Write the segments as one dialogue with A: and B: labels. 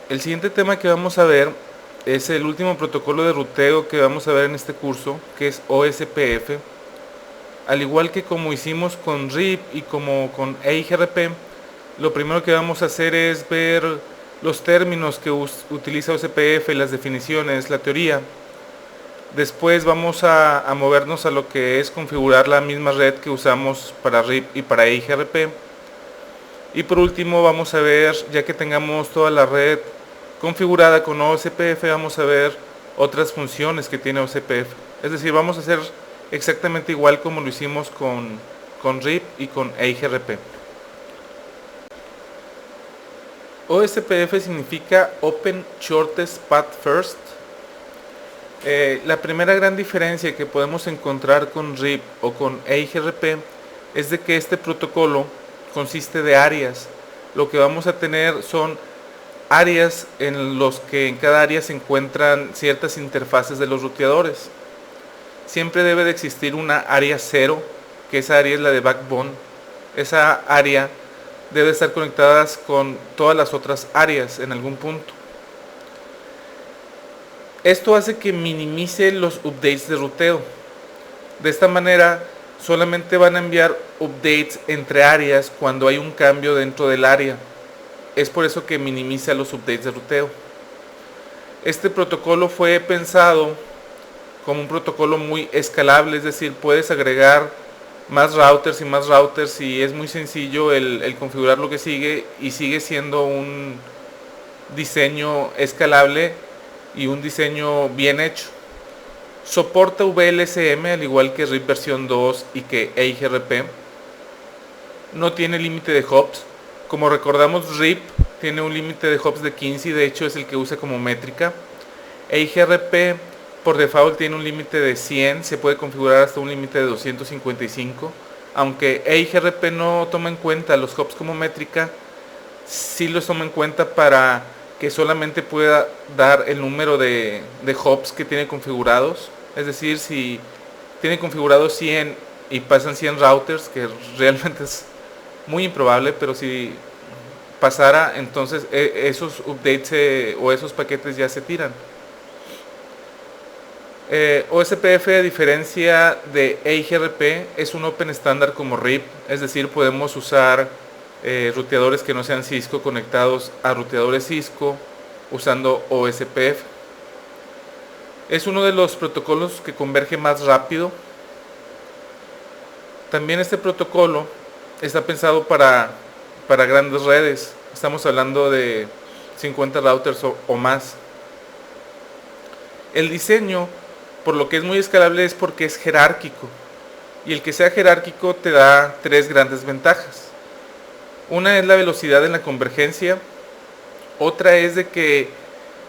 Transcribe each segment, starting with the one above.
A: El siguiente tema que vamos a ver es el último protocolo de ruteo que vamos a ver en este curso, que es OSPF. Al igual que como hicimos con RIP y como con EIGRP, lo primero que vamos a hacer es ver los términos que utiliza OSPF, las definiciones, la teoría. Después vamos a movernos a lo que es configurar la misma red que usamos para RIP y para EIGRP. Y por último vamos a ver, ya que tengamos toda la red configurada con OSPF, vamos a ver otras funciones que tiene OSPF. Es decir, vamos a hacer exactamente igual como lo hicimos con RIP y con EIGRP. OSPF significa Open Shortest Path First. La primera gran diferencia que podemos encontrar con RIP o con EIGRP es de que este protocolo consiste de áreas. Lo que vamos a tener son áreas en los que en cada área se encuentran ciertas interfaces de los ruteadores. Siempre debe de existir una área 0, que esa área es la de backbone. Esa área debe estar conectada con todas las otras áreas en algún punto. Esto hace que minimice los updates de ruteo. De esta manera solamente van a enviar updates entre áreas cuando hay un cambio dentro del área. Es por eso que minimiza los updates de ruteo. Este protocolo fue pensado como un protocolo muy escalable, es decir, puedes agregar más routers y es muy sencillo el configurar lo que sigue y sigue siendo un diseño escalable y un diseño bien hecho. Soporta VLSM al igual que RIP versión 2 y que EIGRP. No tiene límite de hops. Como recordamos, RIP tiene un límite de hops de 15 y de hecho es el que usa como métrica. EIGRP por default tiene un límite de 100, se puede configurar hasta un límite de 255. Aunque EIGRP no toma en cuenta los hops como métrica, sí los toma en cuenta para que solamente pueda dar el número de hops que tiene configurados. Es decir, si tiene configurado 100 y pasan 100 routers, que realmente es muy improbable, pero si pasara, entonces esos updates o esos paquetes ya se tiran. OSPF, a diferencia de EIGRP, es un open estándar como RIP, es decir, podemos usar ruteadores que no sean Cisco conectados a ruteadores Cisco usando OSPF. Es uno de los protocolos que converge más rápido. También este protocolo está pensado para grandes redes. Estamos hablando de 50 routers o más. El diseño, por lo que es muy escalable, es porque es jerárquico. Y el que sea jerárquico te da tres grandes ventajas. Una es la velocidad en la convergencia. Otra es de que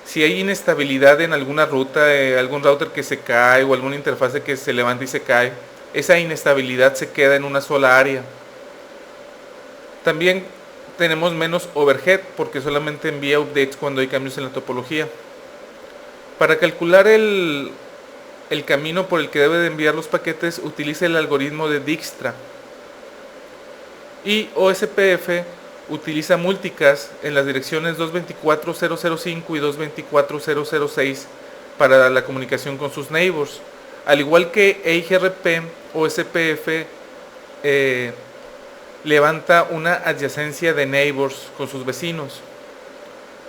A: si hay inestabilidad en alguna ruta, algún router que se cae o alguna interfase que se levanta y se cae, esa inestabilidad se queda en una sola área. También tenemos menos overhead porque solamente envía updates cuando hay cambios en la topología. Para calcular el camino por el que debe de enviar los paquetes, utiliza el algoritmo de Dijkstra. Y OSPF utiliza multicast en las direcciones 224.005 y 224.006 para la comunicación con sus neighbors. Al igual que EIGRP, OSPF levanta una adyacencia de neighbors con sus vecinos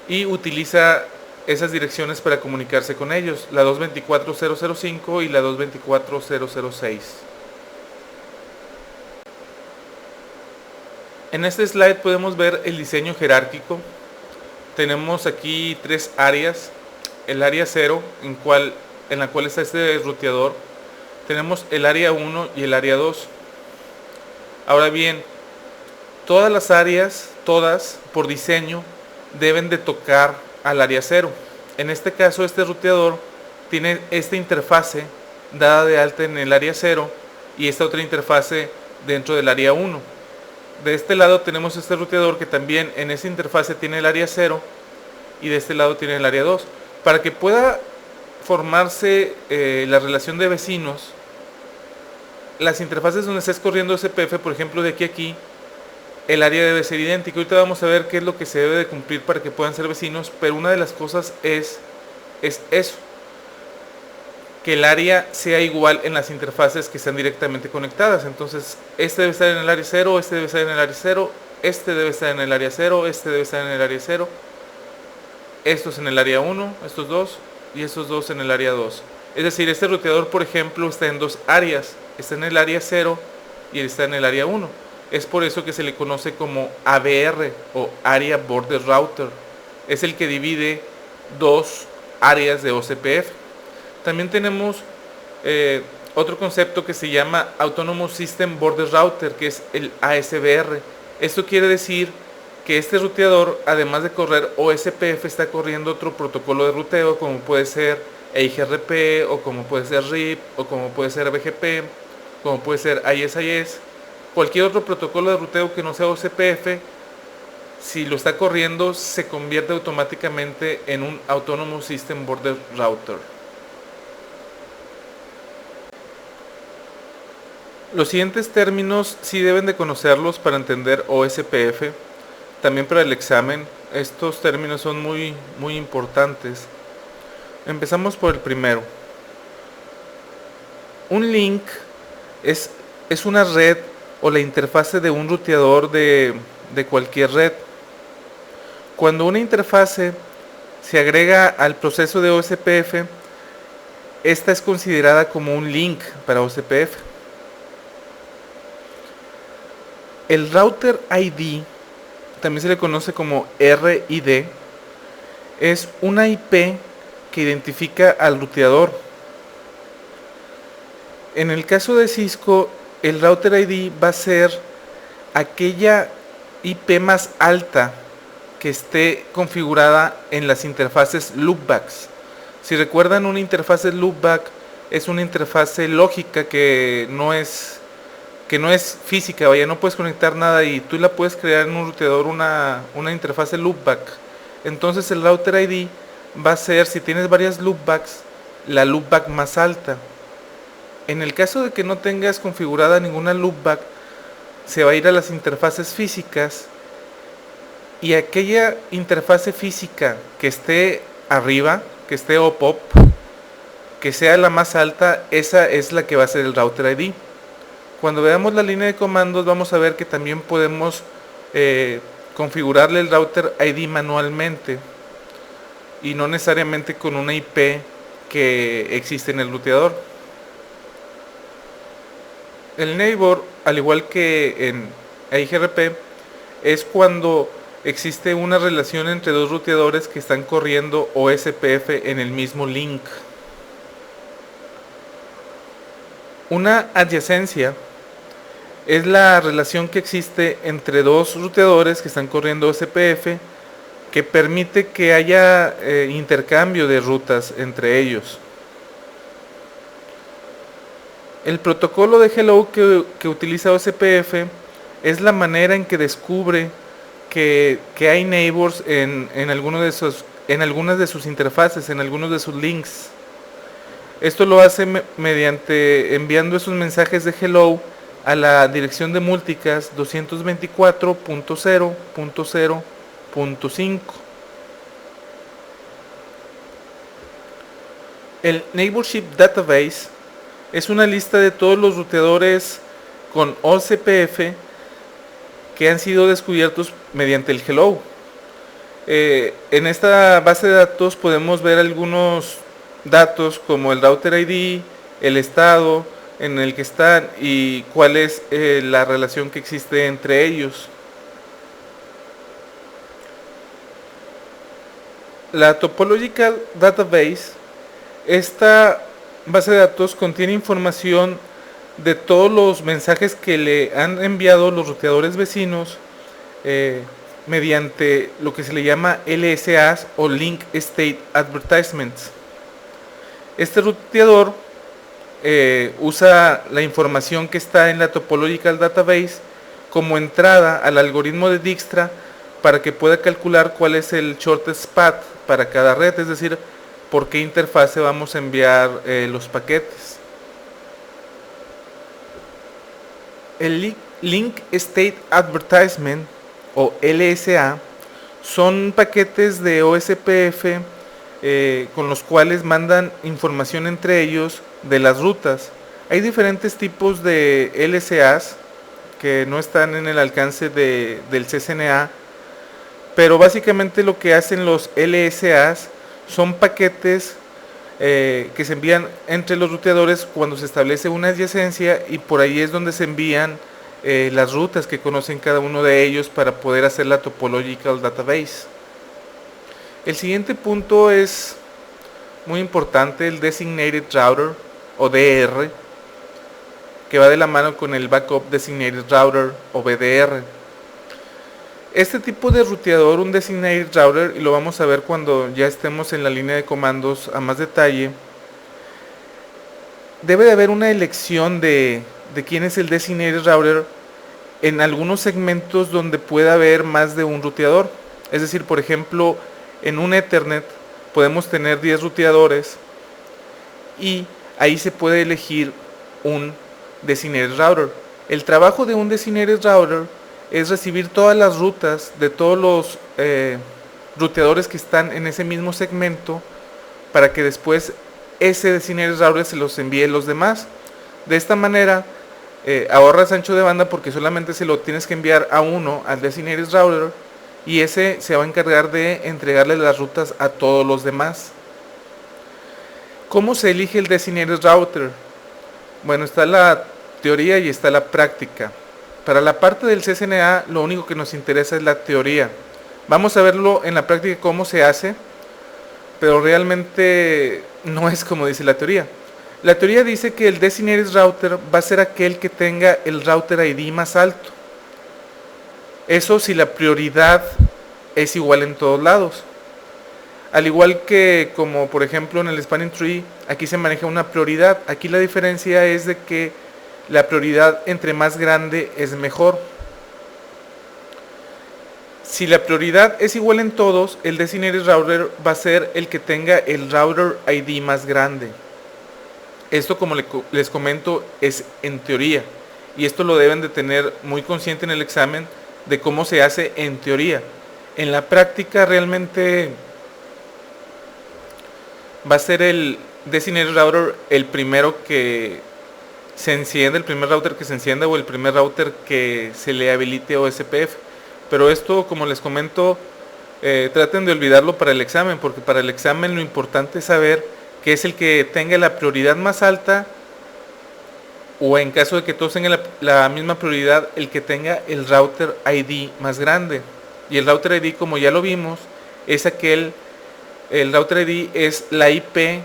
A: y utiliza esas direcciones para comunicarse con ellos, la 224.005 y la 224.006. En este slide podemos ver el diseño jerárquico. Tenemos aquí tres áreas. El área 0, en la cual está este ruteador. Tenemos el área 1 y el área 2. Ahora bien, todas las áreas, todas por diseño, deben de tocar al área 0. En este caso, este ruteador tiene esta interfase dada de alta en el área 0 y esta otra interfase dentro del área 1. De este lado tenemos este ruteador que también en esa interfase tiene el área 0 y de este lado tiene el área 2. Para que pueda formarse la relación de vecinos, las interfaces donde estés corriendo SPF, por ejemplo de aquí a aquí, el área debe ser idéntica. Ahorita vamos a ver qué es lo que se debe de cumplir para que puedan ser vecinos, pero una de las cosas es eso, que el área sea igual en las interfaces que están directamente conectadas. Entonces, este debe estar en el área 0, este debe estar en el área 0, este debe estar en el área 0, este debe estar en el área 0, estos en el área 1, estos dos, y estos dos en el área 2. Es decir, este ruteador, por ejemplo, está en dos áreas, está en el área 0 y está en el área 1. Es por eso que se le conoce como ABR o Area Border Router. Es el que divide dos áreas de OCPF. También tenemos otro concepto que se llama Autonomous System Border Router, que es el ASBR. Esto quiere decir que este ruteador, además de correr OSPF, está corriendo otro protocolo de ruteo, como puede ser EIGRP, o como puede ser RIP, o como puede ser BGP, como puede ser ISIS. Cualquier otro protocolo de ruteo que no sea OCPF, si lo está corriendo, se convierte automáticamente en un Autonomous System Border Router. Los siguientes términos sí deben de conocerlos para entender OSPF. También para el examen, estos términos son muy importantes. Empezamos por el primero. Un link es una red o la interfase de un ruteador de cualquier red. Cuando una interfase se agrega al proceso de OSPF, esta es considerada como un link para OSPF. El router ID, también se le conoce como RID, es una IP que identifica al ruteador. En el caso de Cisco, el router ID va a ser aquella IP más alta que esté configurada en las interfaces loopbacks. Si recuerdan, una interfaz loopback es una interfase lógica que no es física, vaya, no puedes conectar nada y tú la puedes crear en un ruteador una interfase loopback. Entonces el router ID va a ser, si tienes varias loopbacks, la loopback más alta. En el caso de que no tengas configurada ninguna loopback, se va a ir a las interfaces físicas y aquella interfase física que esté arriba, que esté up, que sea la más alta, esa es la que va a ser el router ID. Cuando veamos la línea de comandos vamos a ver que también podemos configurarle el router ID manualmente y no necesariamente con una IP que existe en el ruteador. El neighbor, al igual que en EIGRP, es cuando existe una relación entre dos ruteadores que están corriendo OSPF en el mismo link. Una adyacencia es la relación que existe entre dos ruteadores que están corriendo OSPF que permite que haya intercambio de rutas entre ellos. El protocolo de Hello que utiliza OSPF es la manera en que descubre que hay neighbors en algunas de sus interfaces, en algunos de sus links. Esto lo hace mediante enviando esos mensajes de Hello a la dirección de multicast 224.0.0.5. El Neighborship Database es una lista de todos los ruteadores con OSPF que han sido descubiertos mediante el Hello. En esta base de datos podemos ver algunos datos como el router ID, el estado en el que están y cuál es la relación que existe entre ellos. La Topological Database, esta base de datos contiene información de todos los mensajes que le han enviado los ruteadores vecinos mediante lo que se le llama LSAs o Link State Advertisements. Este ruteador usa la información que está en la Topological Database como entrada al algoritmo de Dijkstra para que pueda calcular cuál es el shortest path para cada red, es decir, por qué interfase vamos a enviar los paquetes. El Link State Advertisement o LSA son paquetes de OSPF con los cuales mandan información entre ellos de las rutas. Hay diferentes tipos de LSAs que no están en el alcance del CCNA, pero básicamente lo que hacen los LSAs son paquetes que se envían entre los ruteadores cuando se establece una adyacencia, y por ahí es donde se envían las rutas que conocen cada uno de ellos para poder hacer la Topological Database. El siguiente punto es muy importante, el Designated Router o DR, que va de la mano con el Backup Designated Router o BDR. Este tipo de ruteador, un Designated Router, y lo vamos a ver cuando ya estemos en la línea de comandos a más detalle, debe de haber una elección de quién es el Designated Router en algunos segmentos donde pueda haber más de un ruteador. Es decir, por ejemplo, en un Ethernet podemos tener 10 ruteadores y ahí se puede elegir un Designated Router. El trabajo de un Designated Router es recibir todas las rutas de todos los ruteadores que están en ese mismo segmento para que después ese Designated Router se los envíe a los demás. De esta manera ahorras ancho de banda porque solamente se lo tienes que enviar a uno, al Designated Router, y ese se va a encargar de entregarle las rutas a todos los demás. ¿Cómo se elige el Designated Router? Bueno, está la teoría y está la práctica. Para la parte del CCNA lo único que nos interesa es la teoría. Vamos a verlo en la práctica cómo se hace, pero realmente no es como dice la teoría. La teoría dice que el Designated Router va a ser aquel que tenga el Router ID más alto. Eso si la prioridad es igual en todos lados. Al igual que como por ejemplo en el Spanning Tree, aquí se maneja una prioridad. Aquí la diferencia es de que la prioridad entre más grande es mejor. Si la prioridad es igual en todos, el Designated Router va a ser el que tenga el Router ID más grande. Esto, como les comento, es en teoría, y esto lo deben de tener muy consciente en el examen de cómo se hace en teoría. En la práctica realmente va a ser el Designated Router el primero que se enciende, el primer router que se encienda o el primer router que se le habilite OSPF. Pero esto, como les comento, traten de olvidarlo para el examen, porque para el examen lo importante es saber que es el que tenga la prioridad más alta, o en caso de que todos tengan la misma prioridad, el que tenga el Router ID más grande. Y el Router ID, como ya lo vimos, es el Router ID es la IP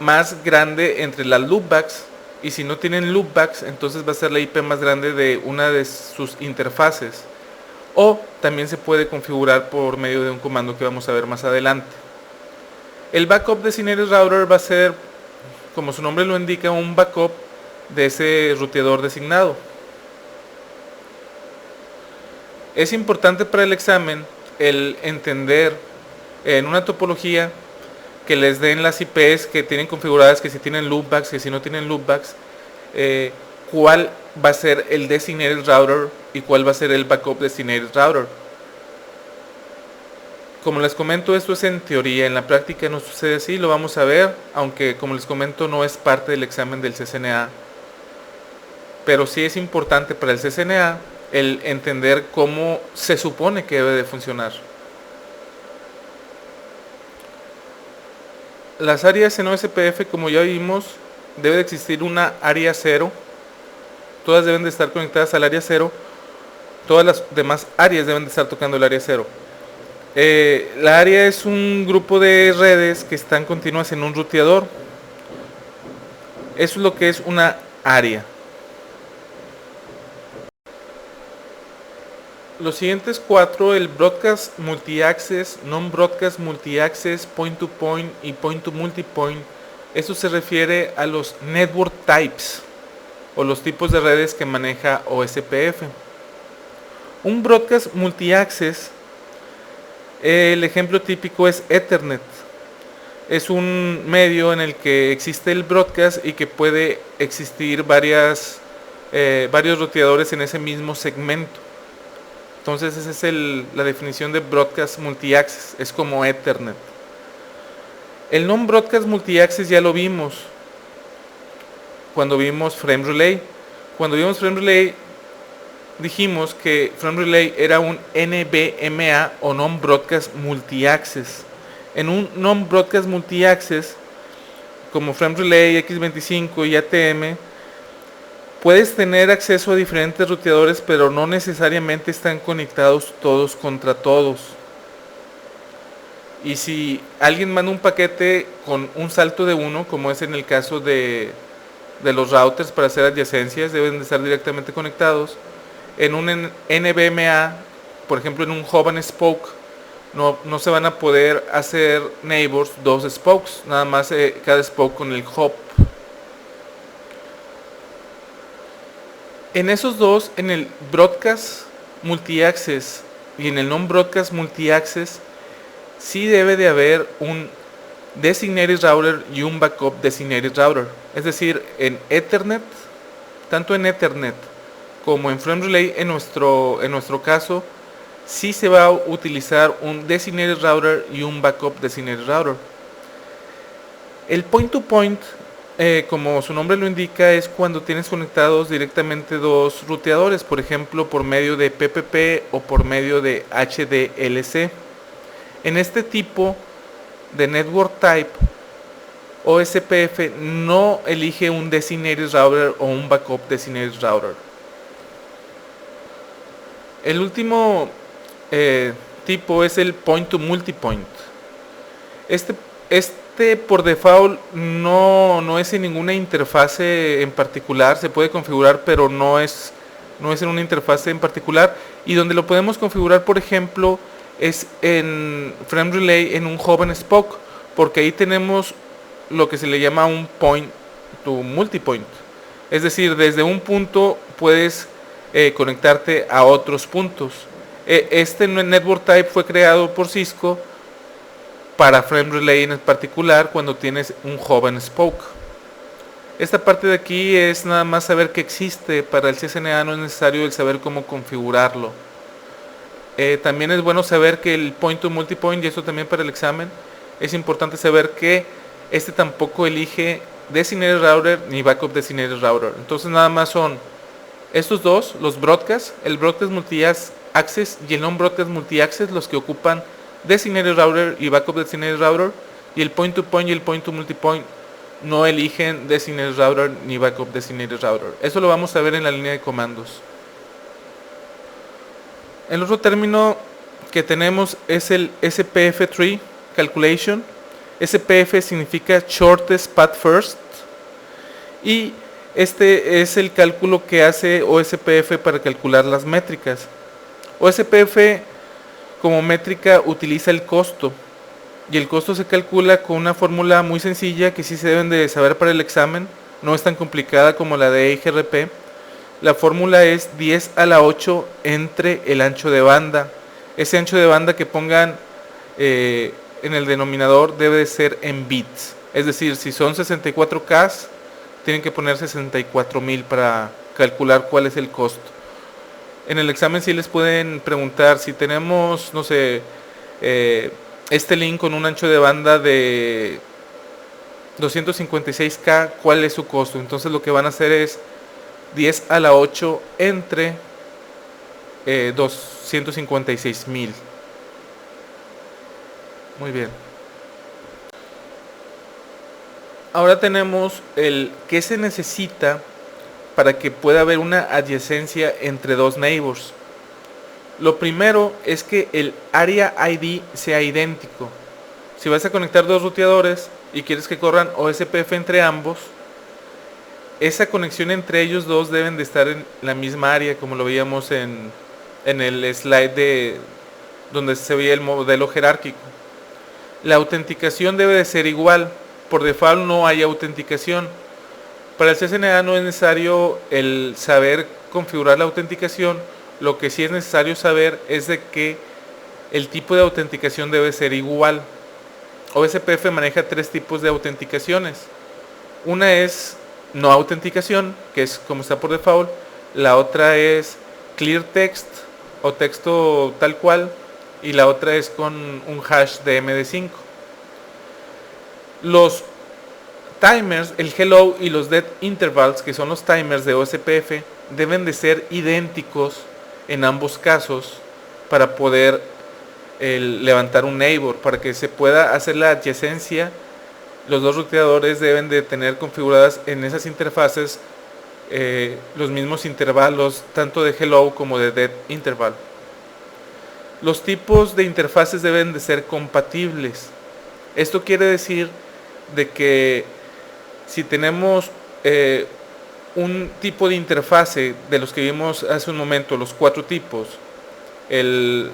A: más grande entre las loopbacks, y si no tienen loopbacks, entonces va a ser la IP más grande de una de sus interfaces. O también se puede configurar por medio de un comando que vamos a ver más adelante. El Backup Designated Router va a ser, como su nombre lo indica, un backup de ese ruteador designado. Es importante para el examen el entender en una topología que les den las IPs que tienen configuradas, que si tienen loopbacks, que si no tienen loopbacks, cuál va a ser el Designated Router y cuál va a ser el Backup Designated Router. Como les comento, esto es en teoría, en la práctica no sucede así, lo vamos a ver, aunque como les comento no es parte del examen del CCNA. Pero sí es importante para el CCNA el entender cómo se supone que debe de funcionar. Las áreas en OSPF, como ya vimos, debe de existir una área 0. Todas deben de estar conectadas al área 0. Todas las demás áreas deben de estar tocando el área 0. La área es un grupo de redes que están continuas en un ruteador. Eso es lo que es una área. Los siguientes 4, el Broadcast Multi-Access, Non-Broadcast Multi-Access, Point-to-Point y Point-to-Multipoint. Eso se refiere a los Network Types o los tipos de redes que maneja OSPF. Un Broadcast Multi-Access, el ejemplo típico es Ethernet. Es un medio en el que existe el broadcast y que puede existir varias varios ruteadores en ese mismo segmento. Entonces esa es la definición de Broadcast Multi-Access, es como Ethernet. El Non-Broadcast Multi-Access ya lo vimos cuando vimos Frame Relay. Cuando vimos Frame Relay dijimos que Frame Relay era un NBMA o Non-Broadcast Multi-Access. En un Non-Broadcast Multi-Access como Frame Relay, X25 y ATM, puedes tener acceso a diferentes ruteadores, pero no necesariamente están conectados todos contra todos. Y si alguien manda un paquete con un salto de 1, como es en el caso de los routers para hacer adyacencias, deben de estar directamente conectados. En un NVMe, por ejemplo en un hub and spoke, no se van a poder hacer neighbors 2 spokes, nada más cada spoke con el hub. En esos dos, en el Broadcast Multi-Access y en el Non-Broadcast Multi-Access, sí debe de haber un Designated Router y un Backup Designated Router. Es decir, en Ethernet, tanto en Ethernet como en Frame Relay, en nuestro caso, sí se va a utilizar un Designated Router y un Backup Designated Router. El Point-to-Point, como su nombre lo indica, es cuando tienes conectados directamente dos ruteadores, por ejemplo, por medio de PPP o por medio de HDLC. En este tipo de Network Type, OSPF no elige un Designated Router o un Backup Designated Router. El último tipo es el Point-to-Multipoint. Este por default no es en ninguna interfase en particular, se puede configurar, pero no es en una interfase en particular, y donde lo podemos configurar, por ejemplo, es en Frame Relay en un hub and spoke, porque ahí tenemos lo que se le llama un point to multipoint, es decir, desde un punto puedes conectarte a otros puntos. Este Network Type fue creado por Cisco para Frame Relay en particular cuando tienes un hub and spoke. Esta parte de aquí es nada más saber que existe. Para el CCNA no es necesario el saber cómo configurarlo. También es bueno saber que el point to multipoint, y eso también para el examen, es importante saber que este tampoco elige Designated Router ni Backup Designated Router. Entonces nada más son estos dos, los broadcast, el Broadcast Multi-Access y el Non-Broadcast Multi-Access, los que ocupan Designated Router y Backup Designated Router, y el Point-to-Point y el Point-to-Multipoint no eligen Designated Router ni Backup Designated Router. Eso lo vamos a ver en la línea de comandos. El otro término que tenemos es el SPF Tree Calculation. SPF significa Shortest Path First, y este es el cálculo que hace OSPF para calcular las métricas. OSPF como métrica utiliza el costo, y el costo se calcula con una fórmula muy sencilla que sí se deben de saber para el examen, no es tan complicada como la de IGRP. La fórmula es 10 a la 8 entre el ancho de banda. Ese ancho de banda que pongan en el denominador debe de ser en bits, es decir, si son 64K, tienen que poner 64,000 para calcular cuál es el costo. En el examen sí les pueden preguntar si tenemos, no sé, este link con un ancho de banda de 256K, ¿cuál es su costo? Entonces lo que van a hacer es 10 a la 8 entre 256,000. Muy bien. Ahora tenemos el qué se necesita para que pueda haber una adyacencia entre dos neighbors. Lo primero es que el Area ID sea idéntico. Si vas a conectar dos ruteadores y quieres que corran OSPF entre ambos, esa conexión entre ellos dos deben de estar en la misma área, como lo veíamos en el slide donde se veía el modelo jerárquico. La autenticación debe de ser igual. Por default no hay autenticación. Para el CCNA no es necesario el saber configurar la autenticación. Lo que sí es necesario saber es de que el tipo de autenticación debe ser igual. OSPF maneja 3 tipos de autenticaciones. Una es no autenticación, que es como está por default. La otra es clear text o texto tal cual, y la otra es con un hash de MD5. Los timers, el hello y los dead intervals, que son los timers de OSPF, deben de ser idénticos en ambos casos para poder levantar un neighbor. Para que se pueda hacer la adyacencia, los dos ruteadores deben de tener configuradas en esas interfaces los mismos intervalos, tanto de hello como de dead interval. Los tipos de interfaces deben de ser compatibles. Esto quiere decir de que si tenemos un tipo de interfase de los que vimos hace un momento, los 4 tipos, el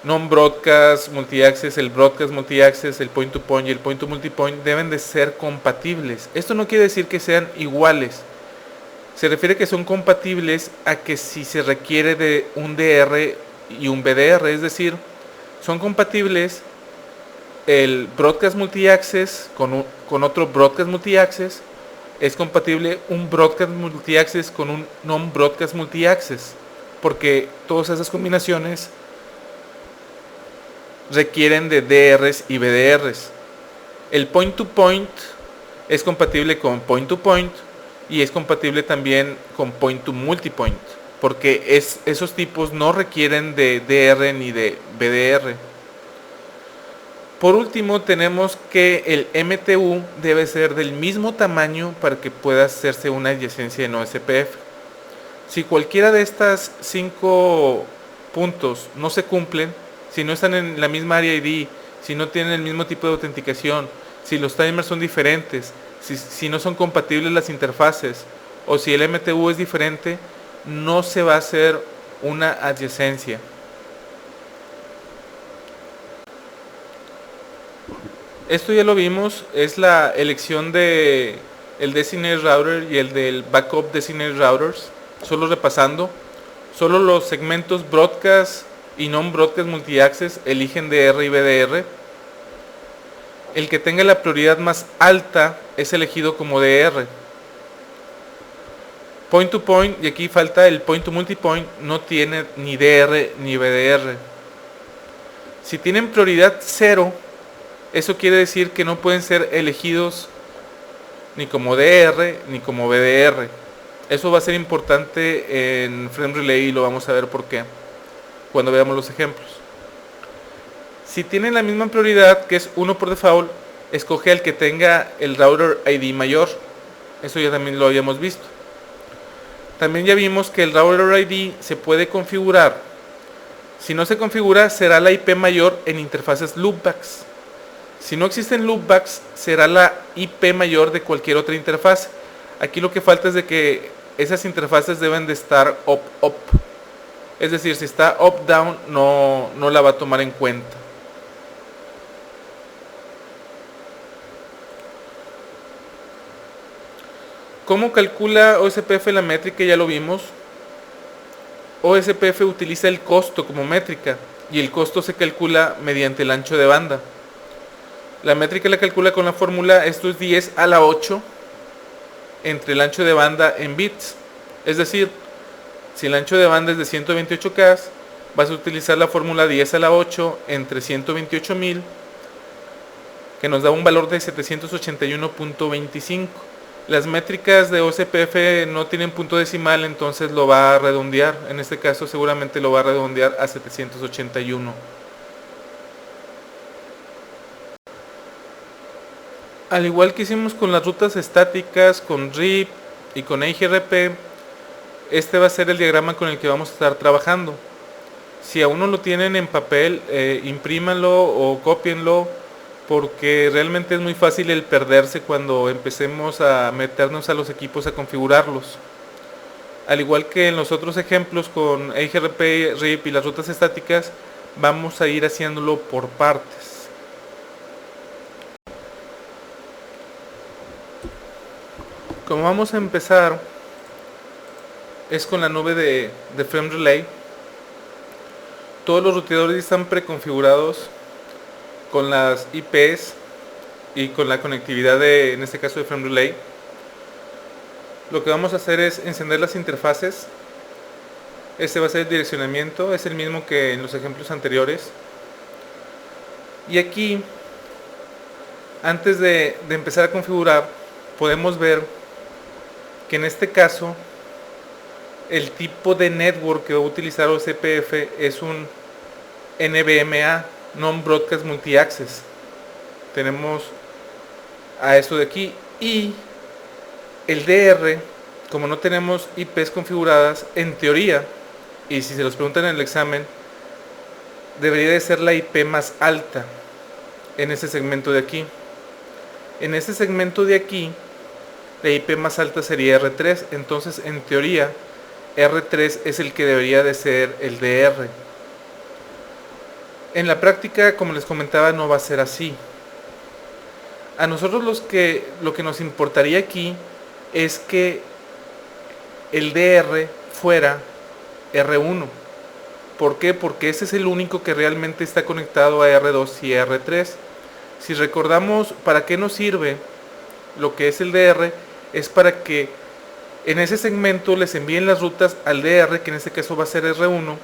A: non-broadcast multi-access, el broadcast multi-access, el point-to-point y el point-to-multipoint, deben de ser compatibles. Esto no quiere decir que sean iguales. Se refiere que son compatibles a que si se requiere de un DR y un BDR, es decir, son compatibles el broadcast multi-access con otro broadcast multi-access, es compatible un broadcast multi-access con un non-broadcast multi-access, porque todas esas combinaciones requieren de DRs y BDRs. El point-to-point es compatible con point-to-point y es compatible también con point-to-multipoint, porque esos tipos no requieren de DR ni de BDR. Por último, tenemos que el MTU debe ser del mismo tamaño para que pueda hacerse una adyacencia en OSPF. Si cualquiera de estas 5 puntos no se cumplen, si no están en la misma área ID, si no tienen el mismo tipo de autenticación, si los timers son diferentes, si no son compatibles las interfaces, o si el MTU es diferente, no se va a hacer una adyacencia. Esto ya lo vimos, es la elección de el Designated Router y el del Backup Designated Routers. Solo repasando, solo los segmentos Broadcast y Non-Broadcast Multi-Access eligen DR y BDR. El que tenga la prioridad más alta es elegido como DR. Point to Point, y aquí falta el Point to Multipoint, no tiene ni DR ni BDR. Si tienen prioridad 0, eso quiere decir que no pueden ser elegidos ni como DR ni como BDR. Eso va a ser importante en Frame Relay y lo vamos a ver por qué cuando veamos los ejemplos. Si tienen la misma prioridad, que es 1 por default, escoge el que tenga el router ID mayor. Eso ya también lo habíamos visto. También ya vimos que el router ID se puede configurar. Si no se configura, será la IP mayor en interfaces loopbacks. Si no existen loopbacks, será la IP mayor de cualquier otra interfaz. Aquí lo que falta es de que esas interfaces deben de estar up-up. Es decir, si está up-down, no la va a tomar en cuenta. ¿Cómo calcula OSPF la métrica? Ya lo vimos. OSPF utiliza el costo como métrica y el costo se calcula mediante el ancho de banda. La métrica la calcula con la fórmula, esto es 10 a la 8 entre el ancho de banda en bits. Es decir, si el ancho de banda es de 128K, vas a utilizar la fórmula 10 a la 8 entre 128.000, que nos da un valor de 781.25. Las métricas de OSPF no tienen punto decimal, entonces lo va a redondear. En este caso seguramente lo va a redondear a 781. Al igual que hicimos con las rutas estáticas, con RIP y con EIGRP, este va a ser el diagrama con el que vamos a estar trabajando. Si aún no lo tienen en papel, imprímanlo o cópienlo, porque realmente es muy fácil el perderse cuando empecemos a meternos a los equipos a configurarlos. Al igual que en los otros ejemplos con EIGRP, RIP y las rutas estáticas, vamos a ir haciéndolo por partes. Como vamos a empezar es con la nube de Frame Relay. Todos los ruteadores están preconfigurados con las IPs y con la conectividad en este caso de Frame Relay. Lo que vamos a hacer es encender las interfaces. Este va a ser el direccionamiento, es el mismo que en los ejemplos anteriores. Y aquí, antes de empezar a configurar, podemos ver que en este caso el tipo de network que va a utilizar OSPF es un NBMA, Non-Broadcast Multi-Access. Tenemos a esto de aquí, y el DR, como no tenemos IPs configuradas, en teoría, y si se los preguntan en el examen, debería de ser la IP más alta en ese segmento de aquí. En este segmento de aquí, la IP más alta sería R3, entonces en teoría R3 es el que debería de ser el DR. En la práctica, como les comentaba, no va a ser así. A nosotros lo que nos importaría aquí es que el DR fuera R1. ¿Por qué? Porque ese es el único que realmente está conectado a R2 y a R3. Si recordamos para qué nos sirve lo que es el DR, es para que en ese segmento les envíen las rutas al DR, que en este caso va a ser R1,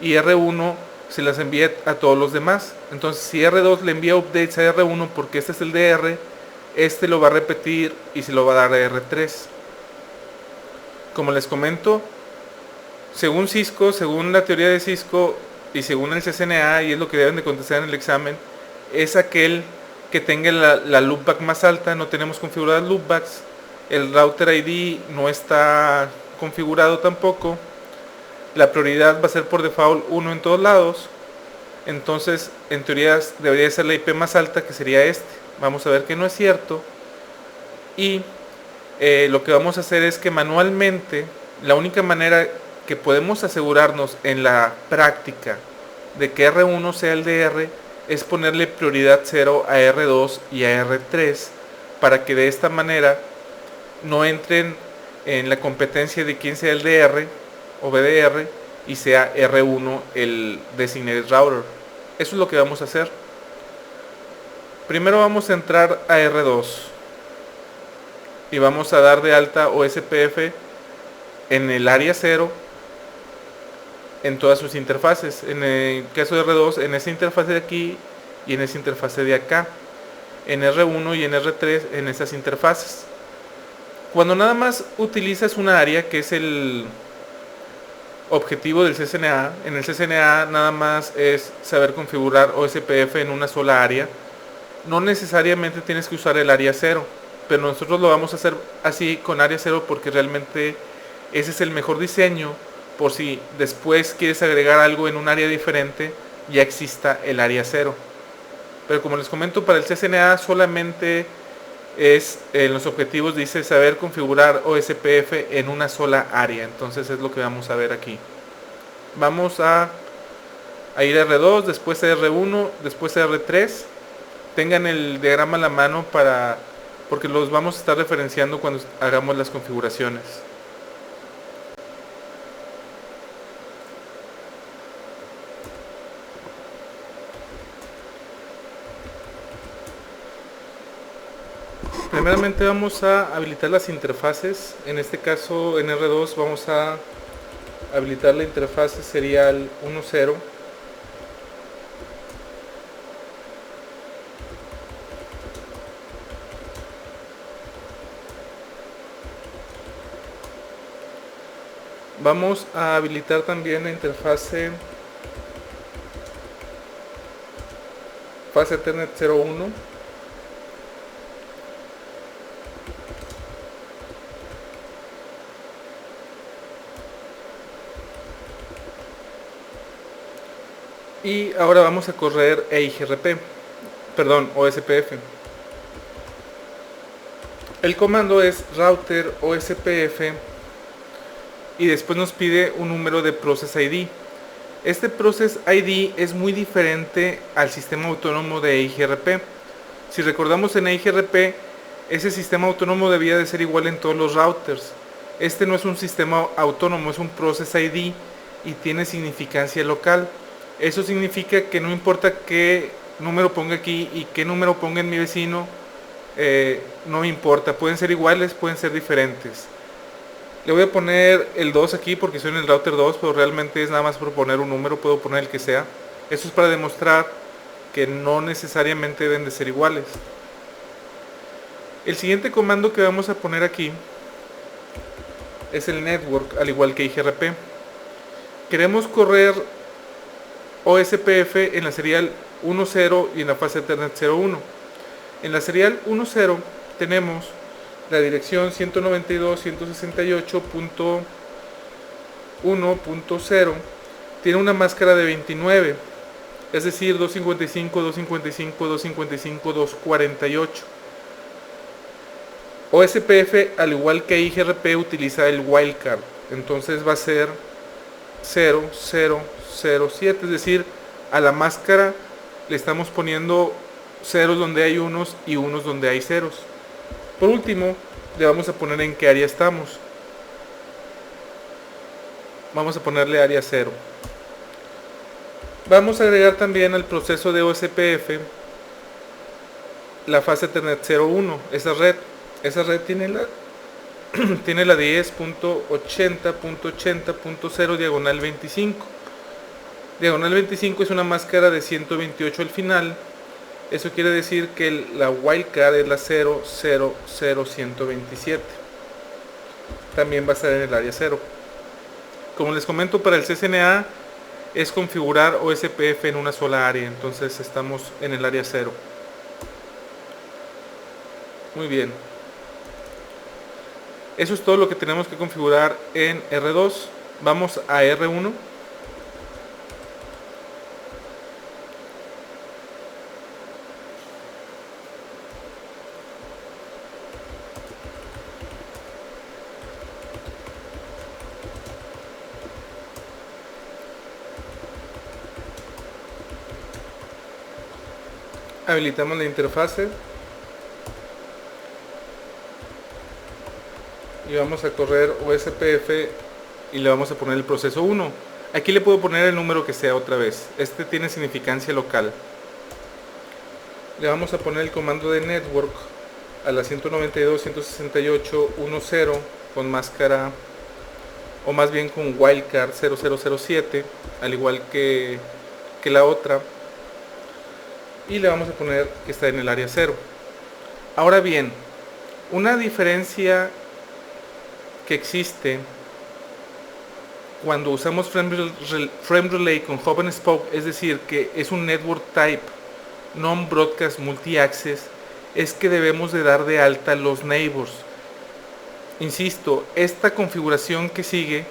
A: y R1 se las envía a todos los demás. Entonces si R2 le envía updates a R1 porque este es el DR, este lo va a repetir y se lo va a dar a R3. Como les comento, según Cisco, según la teoría de Cisco y según el CCNA, y es lo que deben de contestar en el examen, es aquel que tenga la loopback más alta. No tenemos configuradas loopbacks, el router ID no está configurado tampoco, la prioridad va a ser por default 1 en todos lados. Entonces en teoría debería ser la IP más alta, que sería este. Vamos a ver que no es cierto, y lo que vamos a hacer es que manualmente, la única manera que podemos asegurarnos en la práctica de que R1 sea el DR es ponerle prioridad 0 a R2 y a R3, para que de esta manera no entren en la competencia de quién sea el DR o BDR y sea R1 el designated router. Eso es lo que vamos a hacer. Primero vamos a entrar a R2 y vamos a dar de alta OSPF en el área 0 en todas sus interfaces. En el caso de R2, en esa interfase de aquí y en esa interfase de acá. En R1 y en R3 en esas interfaces. Cuando nada más utilizas una área, que es el objetivo del CCNA, en el CCNA nada más es saber configurar OSPF en una sola área. No necesariamente tienes que usar el área 0, pero nosotros lo vamos a hacer así con área 0 porque realmente ese es el mejor diseño, por si después quieres agregar algo en un área diferente, ya exista el área 0. Pero como les comento, para el CCNA solamente es, en los objetivos dice saber configurar OSPF en una sola área. Entonces es lo que vamos a ver aquí. Vamos a ir a R2, después a R1, después a R3. Tengan el diagrama a la mano porque los vamos a estar referenciando cuando hagamos las configuraciones. Primeramente vamos a habilitar las interfaces. En este caso en R2 vamos a habilitar la interfaz serial 1.0. Vamos a habilitar también la interfase fase Ethernet 01. Y ahora vamos a correr EIGRP, perdón, OSPF. El comando es router OSPF y después nos pide un número de process ID. Este process ID es muy diferente al sistema autónomo de EIGRP. Si recordamos, en EIGRP ese sistema autónomo debía de ser igual en todos los routers. Este no es un sistema autónomo, es un process ID y tiene significancia local. Eso significa que no importa qué número ponga aquí y qué número ponga en mi vecino, no importa, pueden ser iguales, pueden ser diferentes. Le voy a poner el 2 aquí porque soy en el router 2, pero realmente es nada más por poner un número, puedo poner el que sea. Eso es para demostrar que no necesariamente deben de ser iguales. El siguiente comando que vamos a poner aquí es el network, al igual que IGRP. Queremos correr OSPF en la serial 1.0 y en la fase Ethernet 0.1. En la serial 1.0 tenemos la dirección 192.168.1.0, tiene una máscara de 29, es decir, 255, 255, 255, 248. OSPF, al igual que IGRP, utiliza el wildcard, entonces va a ser 0007, es decir, a la máscara le estamos poniendo ceros donde hay unos y unos donde hay ceros. Por último, le vamos a poner en qué área estamos. Vamos a ponerle área 0. Vamos a agregar también al proceso de OSPF la fase Ethernet 0.1, esa red tiene la tiene la 10.80.80.0 diagonal 25. Diagonal 25 es una máscara de 128 al final. Eso quiere decir que la wildcard es la 000127. También va a estar en el área 0. Como les comento, para el CCNA es configurar OSPF en una sola área. Entonces estamos en el área 0. Muy bien. Eso es todo lo que tenemos que configurar en R2. Vamos a R1. Habilitamos la interfase y vamos a correr OSPF y le vamos a poner el proceso 1. Aquí le puedo poner el número que sea otra vez. Este tiene significancia local. Le vamos a poner el comando de network a la 192.168.1.0 con máscara, o más bien con wildcard 0007, al igual que la otra. Y le vamos a poner que está en el área 0. Ahora bien, una diferencia que existe cuando usamos Frame Relay con Hub and Spoke, es decir, que es un Network Type Non-Broadcast Multi-Access, es que debemos de dar de alta los neighbors. Insisto, esta configuración que sigue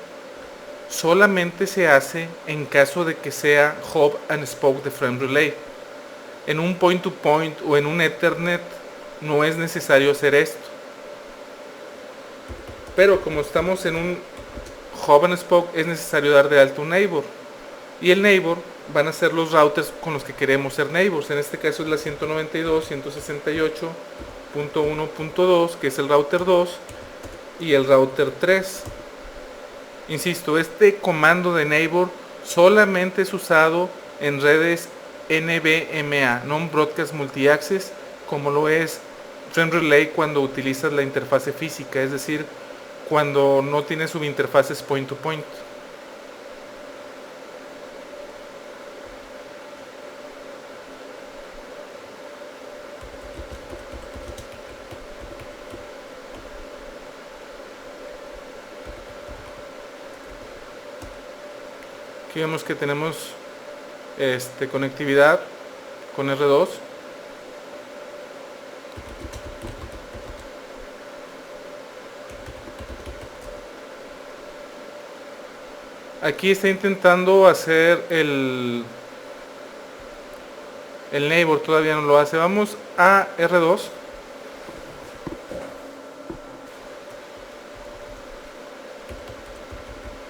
A: solamente se hace en caso de que sea Hub and Spoke de Frame Relay. En un point-to-point o en un Ethernet no es necesario hacer esto. Pero como estamos en un Hub and Spoke, es necesario dar de alta un neighbor. Y el neighbor van a ser los routers con los que queremos ser neighbors. En este caso es la 192.168.1.2, que es el router 2, y el router 3. Insisto, este comando de neighbor solamente es usado en redes NBMA, Non-Broadcast Multi-Access, como lo es Frame Relay cuando utilizas la interfase física, es decir, cuando no tienes subinterfaces point-to-point. Aquí vemos que tenemos conectividad con R2. Aquí está intentando hacer el neighbor, todavía no lo hace. Vamos a R2.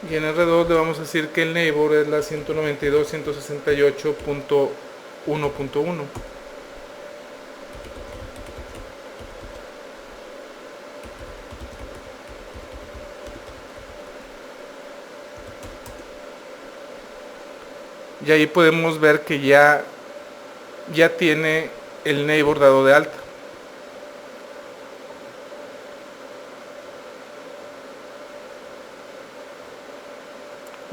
A: Y en R2 le vamos a decir que el neighbor es la 192.168.1.1. Y ahí podemos ver que ya tiene el neighbor dado de alta.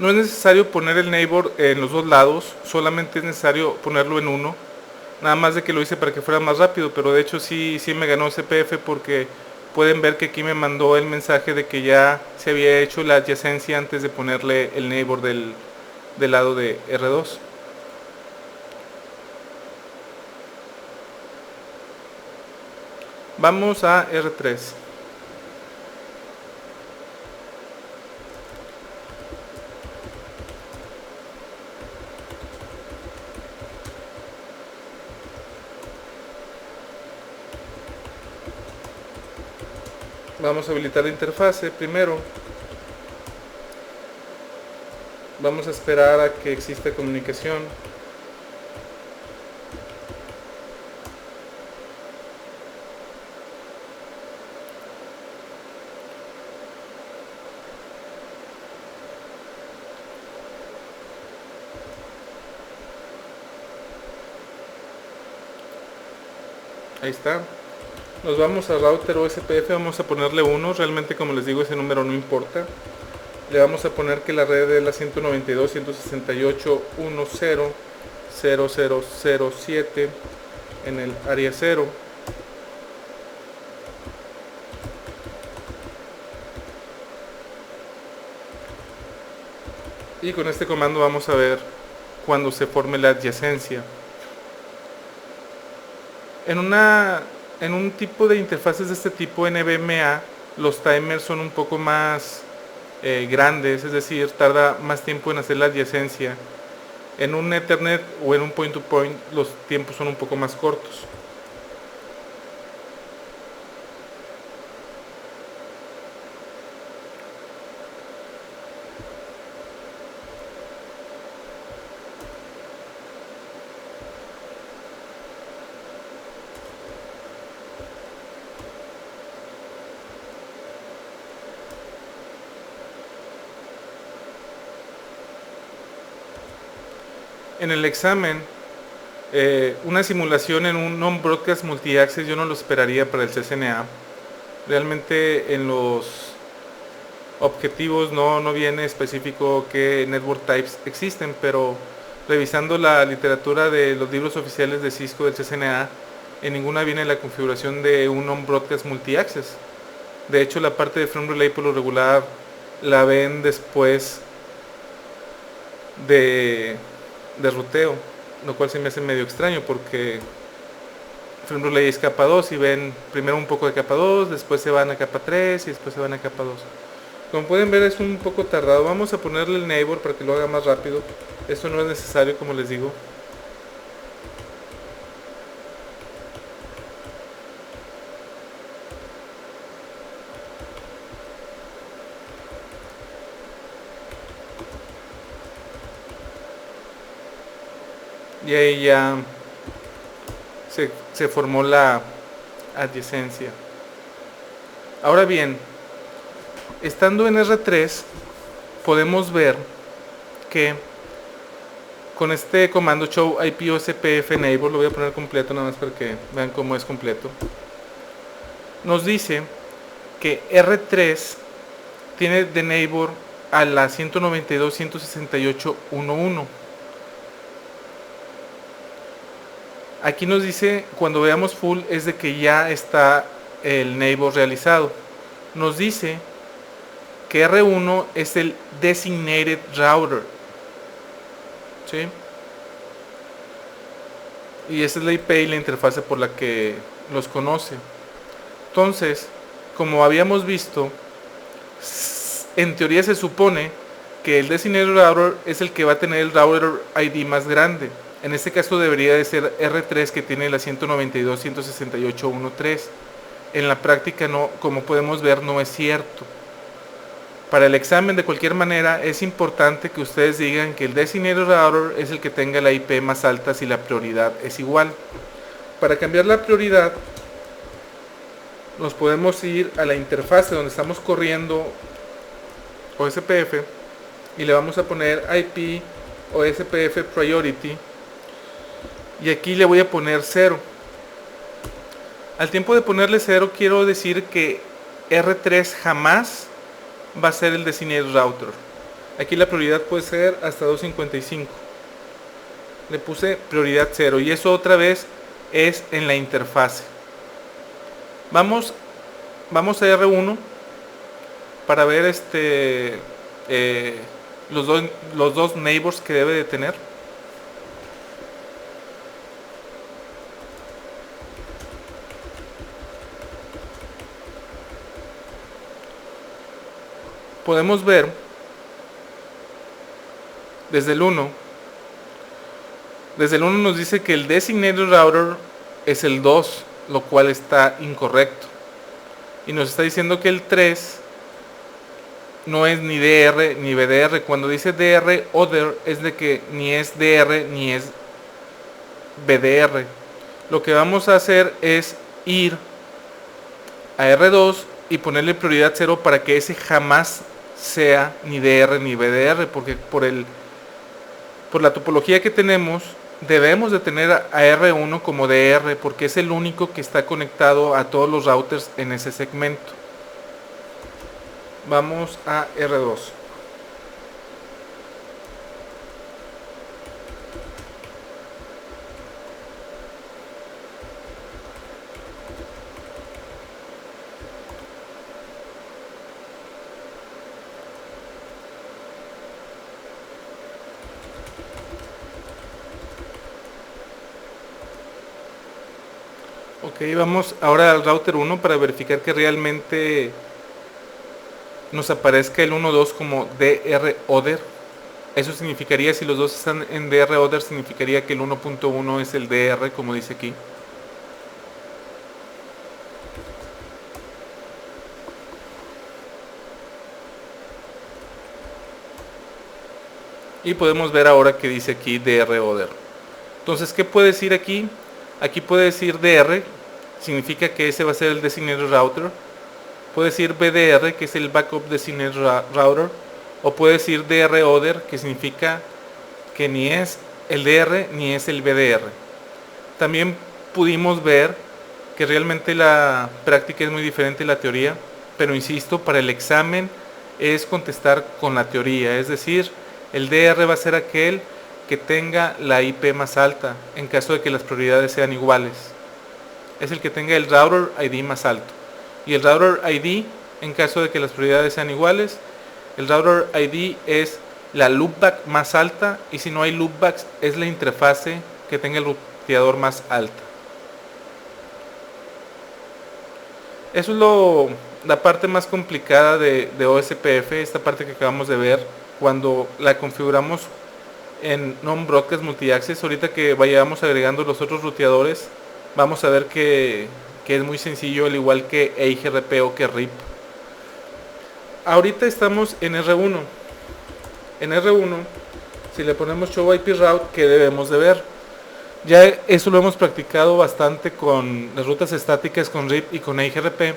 A: No es necesario poner el neighbor en los dos lados, solamente es necesario ponerlo en uno. Nada más de que lo hice para que fuera más rápido, pero de hecho sí me ganó CPF porque pueden ver que aquí me mandó el mensaje de que ya se había hecho la adyacencia antes de ponerle el neighbor del lado de R2. Vamos a R3. Vamos a habilitar la interfase primero. Vamos a esperar a que exista comunicación. Ahí está. Nos vamos a router OSPF, vamos a ponerle 1, realmente como les digo ese número no importa. Le vamos a poner que la red es la 192.168.1.0.0.0.7 en el área 0. Y con este comando vamos a ver cuando se forme la adyacencia. En un tipo de interfaces de este tipo NVMe, los timers son un poco más grandes, es decir, tarda más tiempo en hacer la adyacencia. En un Ethernet o en un point-to-point los tiempos son un poco más cortos. En el examen, una simulación en un non-broadcast multi-access yo no lo esperaría para el CCNA. Realmente en los objetivos no viene específico qué network types existen, pero revisando la literatura de los libros oficiales de Cisco del CCNA, en ninguna viene la configuración de un non-broadcast multi-access. De hecho, la parte de frame relay por lo regular la ven después de ruteo, lo cual se me hace medio extraño porque frame relay es capa 2 y ven primero un poco de capa 2, después se van a capa 3 y después se van a capa 2. Como pueden ver es un poco tardado. Vamos a ponerle el neighbor para que lo haga más rápido. Esto no es necesario, como les digo. Y ahí ya se formó la adyacencia. Ahora bien, estando en R3 podemos ver que con este comando show IP OSPF neighbor, lo voy a poner completo nada más para que vean cómo es completo, nos dice que R3 tiene de neighbor a la 192.168.1.1. Aquí nos dice, cuando veamos full, es de que ya está el neighbor realizado. Nos dice que R1 es el designated router. ¿Sí? Y esa es la IP y la interfase por la que los conoce. Entonces, como habíamos visto, en teoría se supone que el designated router es el que va a tener el router ID más grande. En este caso debería de ser R3 que tiene la 192.168.1.3. En la práctica no, como podemos ver, no es cierto. Para el examen de cualquier manera es importante que ustedes digan que el designated router es el que tenga la IP más alta si la prioridad es igual. Para cambiar la prioridad nos podemos ir a la interfase donde estamos corriendo OSPF y le vamos a poner IP OSPF Priority y aquí le voy a poner 0. Al tiempo de ponerle 0 quiero decir que R3 jamás va a ser el designated router. Aquí la prioridad puede ser hasta 255. Le puse prioridad 0 y eso otra vez es en la interfase. Vamos a R1 para ver los dos neighbors que debe de tener. Podemos ver desde el 1. Desde el 1 nos dice que el designated router es el 2, lo cual está incorrecto. Y nos está diciendo que el 3 no es ni DR ni BDR. Cuando dice DR other es de que ni es DR ni es BDR. Lo que vamos a hacer es ir a R2 y ponerle prioridad 0 para que ese jamás sea ni DR ni BDR, porque por la topología que tenemos debemos de tener a R1 como DR porque es el único que está conectado a todos los routers en ese segmento. Vamos a R2. Ok, vamos ahora al router 1 para verificar que realmente nos aparezca el 1.2 como DR other. Eso significaría, si los dos están en DR other, significaría que el 1.1 es el DR, como dice aquí. Y podemos ver ahora que dice aquí DR other. Entonces, ¿qué puede decir aquí? Aquí puede decir DR, significa que ese va a ser el designated router. Puede decir BDR, que es el backup designated router. O puede decir DR other, que significa que ni es el DR ni es el BDR. También pudimos ver que realmente la práctica es muy diferente de la teoría, pero insisto, para el examen es contestar con la teoría, es decir, el DR va a ser aquel que tenga la IP más alta en caso de que las prioridades sean iguales. Es el que tenga el router ID más alto. Y el router ID, en caso de que las prioridades sean iguales, el router ID es la loopback más alta, y si no hay loopbacks es la interfase que tenga el ruteador más alta. Eso es la parte más complicada de OSPF, esta parte que acabamos de ver, cuando la configuramos en non-broadcast multi-access. Ahorita que vayamos agregando los otros ruteadores, vamos a ver que es muy sencillo, al igual que EIGRP o que RIP. Ahorita estamos en R1. En R1, si le ponemos show IP route, ¿qué debemos de ver? Ya eso lo hemos practicado bastante con las rutas estáticas, con RIP y con EIGRP.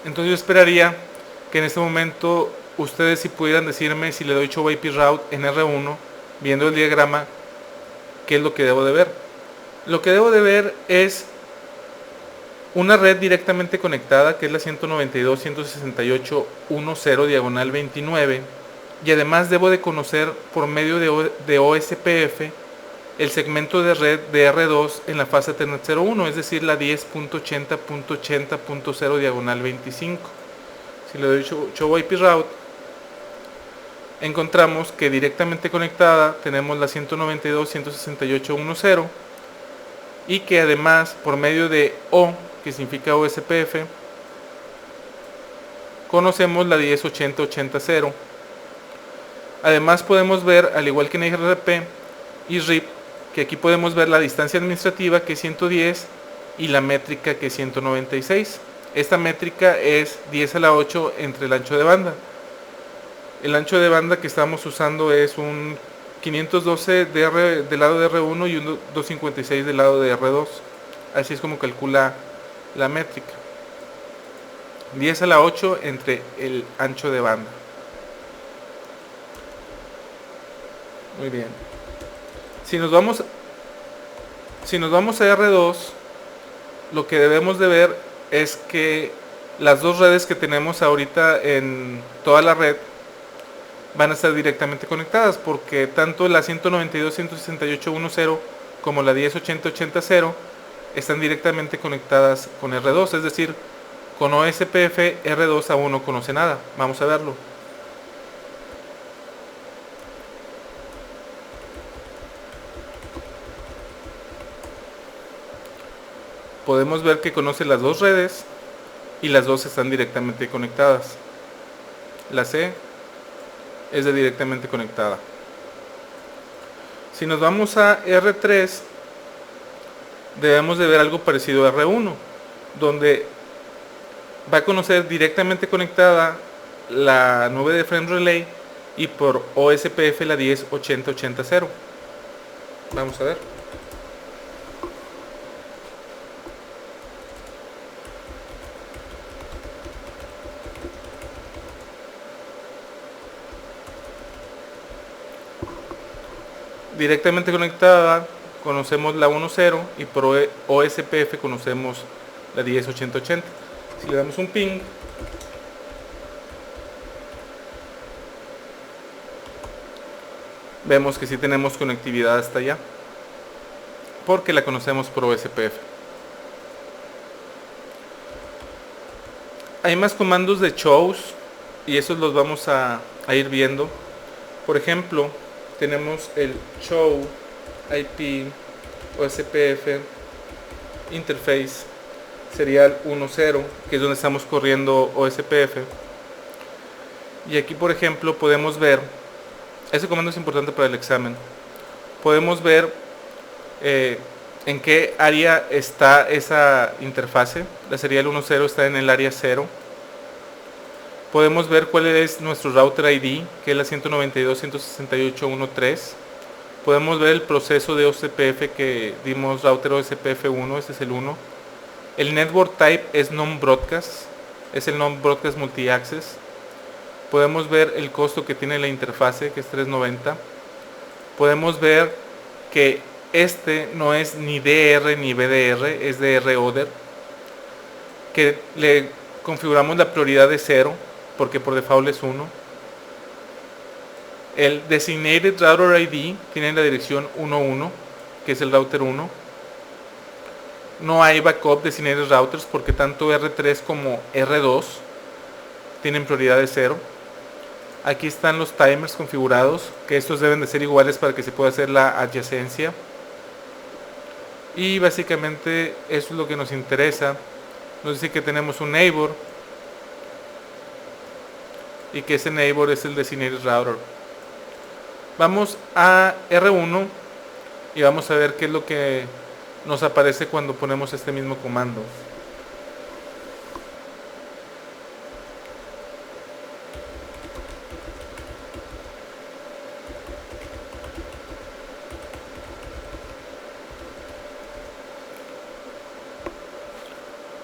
A: Entonces yo esperaría que en este momento ustedes si pudieran decirme, si le doy show IP route en R1, viendo el diagrama, ¿qué es lo que debo de ver? Lo que debo de ver es una red directamente conectada, que es la 192.168.1.0 diagonal 29, y además debo de conocer por medio de OSPF el segmento de red de R2 en la fase Ethernet 01, es decir, la 10.80.80.0 diagonal 25. Si le doy show IP route, encontramos que directamente conectada tenemos la 192.168.1.0 y que además por medio de O, que significa OSPF, conocemos la 10.80.80.0. Además podemos ver, al igual que en EIGRP y RIP, que aquí podemos ver la distancia administrativa, que es 110, y la métrica, que es 196. Esta métrica es 10 a la 8 entre el ancho de banda. El ancho de banda que estamos usando es un 512 del lado de R1 y un 256 del lado de R2. Así es como calcula la métrica. 10 a la 8 entre el ancho de banda. Muy bien. Si nos vamos a R2, lo que debemos de ver es que las dos redes que tenemos ahorita en toda la red van a estar directamente conectadas, porque tanto la 192.168.1.0 como la 10.80.80.0 están directamente conectadas con R2, es decir, con OSPF R2 aún no conoce nada. Vamos a verlo. Podemos ver que conoce las dos redes y las dos están directamente conectadas. La C es de directamente conectada. Si nos vamos a R3, debemos de ver algo parecido a R1, donde va a conocer directamente conectada la nube de frame relay y por OSPF la 10.80.80.0. Vamos a ver. Directamente conectada conocemos la 1.0 y por OSPF conocemos la 10.80.80. Si le damos un ping, vemos que sí tenemos conectividad hasta allá, porque la conocemos por OSPF. Hay más comandos de shows y esos los vamos a ir viendo. Por ejemplo, tenemos el show IP OSPF interface serial 1.0, que es donde estamos corriendo OSPF. Y aquí, por ejemplo, podemos ver, ese comando es importante para el examen, podemos ver en qué área está esa interfase. La serial 1.0 está en el área 0. Podemos ver cuál es nuestro router ID, que es la 192.168.1.3. Podemos ver el proceso de OSPF que dimos, router OSPF 1, este es el 1. El network type es non-broadcast, es el non-broadcast multi-access. Podemos ver el costo que tiene la interfase, que es $3.90. Podemos ver que este no es ni DR ni BDR, es DR order, que le configuramos la prioridad de 0, porque por default es 1. El designated router ID tiene la dirección 11, que es el router 1. No hay backup designated routers porque tanto R3 como R2 tienen prioridad de 0. Aquí están los timers configurados, que estos deben de ser iguales para que se pueda hacer la adyacencia. Y básicamente eso es lo que nos interesa. Nos dice que tenemos un neighbor y que ese neighbor es el designated router. Vamos a R1 y vamos a ver qué es lo que nos aparece cuando ponemos este mismo comando.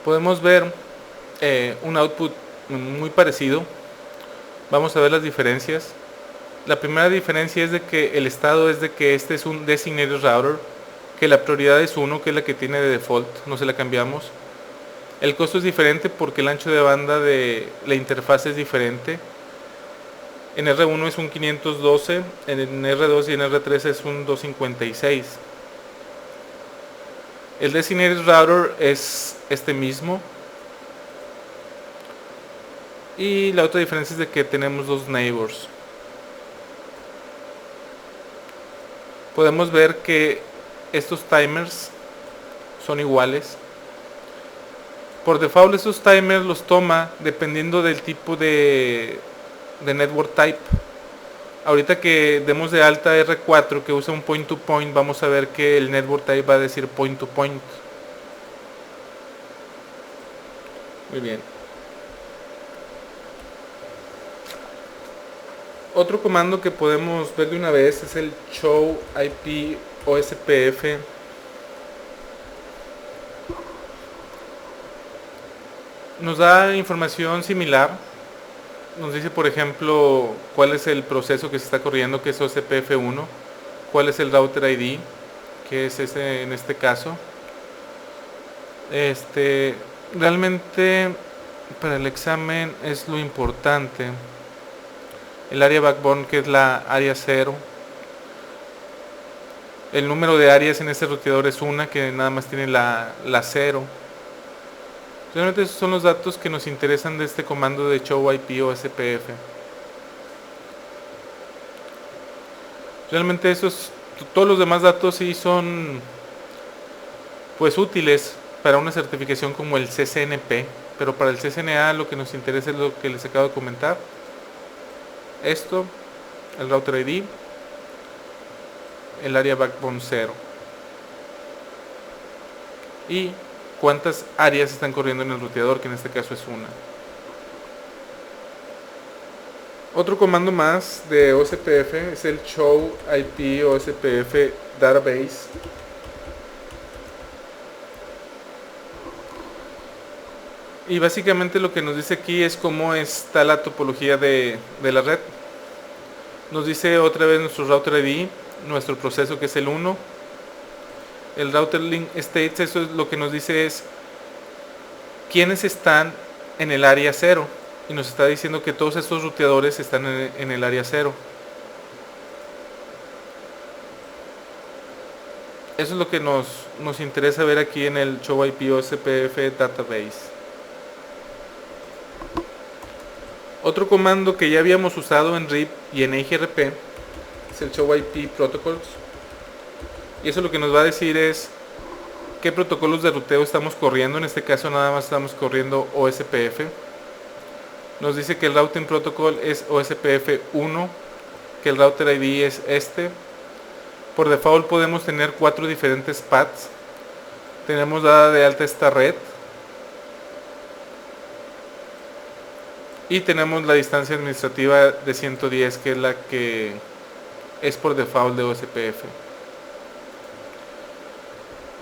A: Podemos ver un output muy parecido. Vamos a ver las diferencias. La primera diferencia es de que el estado es de que este es un designated router, que la prioridad es 1, que es la que tiene de default, no se la cambiamos. El costo es diferente porque el ancho de banda de la interfaz es diferente. En R1 es un 512, en R2 y en R3 es un 256. El designated router es este mismo. Y la otra diferencia es de que tenemos dos neighbors. Podemos ver que estos timers son iguales. Por default estos timers los toma dependiendo del tipo de network type. Ahorita que demos de alta R4 que usa un point to point, vamos a ver que el network type va a decir point to point. Muy bien. Otro comando que podemos ver de una vez es el show IP OSPF. Nos da información similar. Nos dice, por ejemplo, cuál es el proceso que se está corriendo, que es OSPF 1, cuál es el router ID, que es ese en este caso. Realmente para el examen es lo importante. el área backbone, que es la área 0. El número de áreas en este ruteador es una, que nada más tiene la 0. Realmente esos son los datos que nos interesan de este comando de show IP o SPF. Realmente todos los demás datos sí son pues útiles para una certificación como el CCNP, pero para el CCNA lo que nos interesa es lo que les acabo de comentar. Esto, el router ID, el área backbone 0 y cuántas áreas están corriendo en el ruteador, que en este caso es una. Otro comando más de OSPF es el show IP OSPF database. Y básicamente lo que nos dice aquí es cómo está la topología de la red. Nos dice otra vez nuestro router ID, nuestro proceso que es el 1. El router link states, eso es lo que nos dice es quiénes están en el área 0. Y nos está diciendo que todos estos ruteadores están en el área 0. Eso es lo que nos interesa ver aquí en el show IP OSPF database. Otro comando que ya habíamos usado en RIP y en EIGRP es el show IP protocols. Y eso lo que nos va a decir es qué protocolos de ruteo estamos corriendo. En este caso nada más estamos corriendo OSPF. Nos dice que el routing protocol es OSPF 1, que el router ID es este. Por default podemos tener 4 diferentes paths. Tenemos dada de alta esta red. Y tenemos la distancia administrativa de 110, que es la que es por default de OSPF.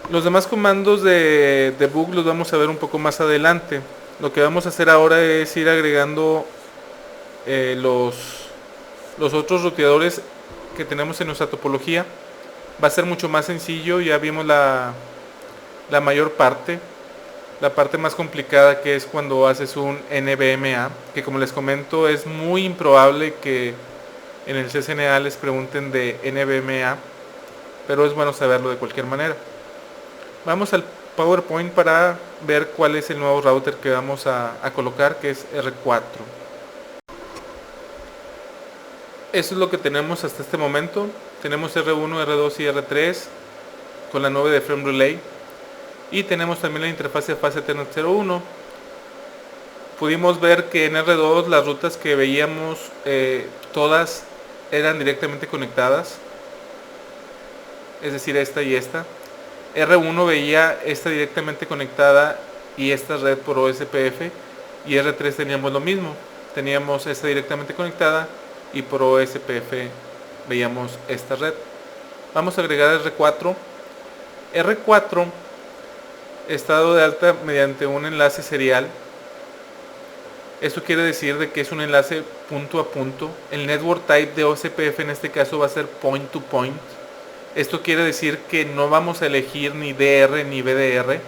A: Los demás comandos de debug los vamos a ver un poco más adelante. Lo que vamos a hacer ahora es ir agregando los otros ruteadores que tenemos en nuestra topología. Va a ser mucho más sencillo, ya vimos la mayor parte. La parte más complicada, que es cuando haces un NVMA, que como les comento es muy improbable que en el CCNA les pregunten de NVMA, pero es bueno saberlo de cualquier manera. Vamos al PowerPoint para ver cuál es el nuevo router que vamos a colocar, que es R4. Eso es lo que tenemos hasta este momento. Tenemos R1, R2 y R3 con la nube de Frame Relay. Y tenemos también la interfaz de fase Ethernet 01. Pudimos ver que en R2 las rutas que veíamos todas eran directamente conectadas, es decir, esta y esta. R1 veía esta directamente conectada y esta red por OSPF, y R3 teníamos lo mismo, teníamos esta directamente conectada y por OSPF veíamos esta red. Vamos a agregar R4. R4 está dado de alta mediante un enlace serial. Esto quiere decir de que es un enlace punto a punto. El network type de OSPF en este caso va a ser point to point. Esto quiere decir que no vamos a elegir ni DR ni BDR.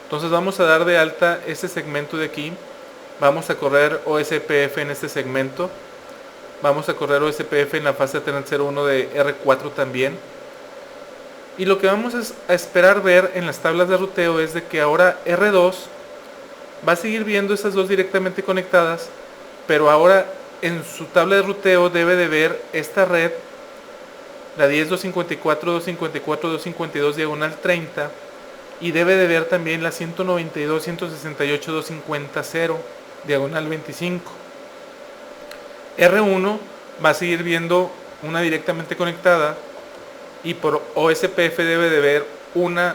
A: Entonces vamos a dar de alta este segmento de aquí. Vamos a correr OSPF en este segmento. Vamos a correr OSPF en la fase Ethernet 01 de R4 también. Y lo que vamos a esperar ver en las tablas de ruteo es de que ahora R2 va a seguir viendo estas dos directamente conectadas, pero ahora en su tabla de ruteo debe de ver esta red, la 10.254.254.252 diagonal 30, y debe de ver también la 192.168.250.0 diagonal 25. R1 va a seguir viendo una directamente conectada, y por OSPF debe de ver 1,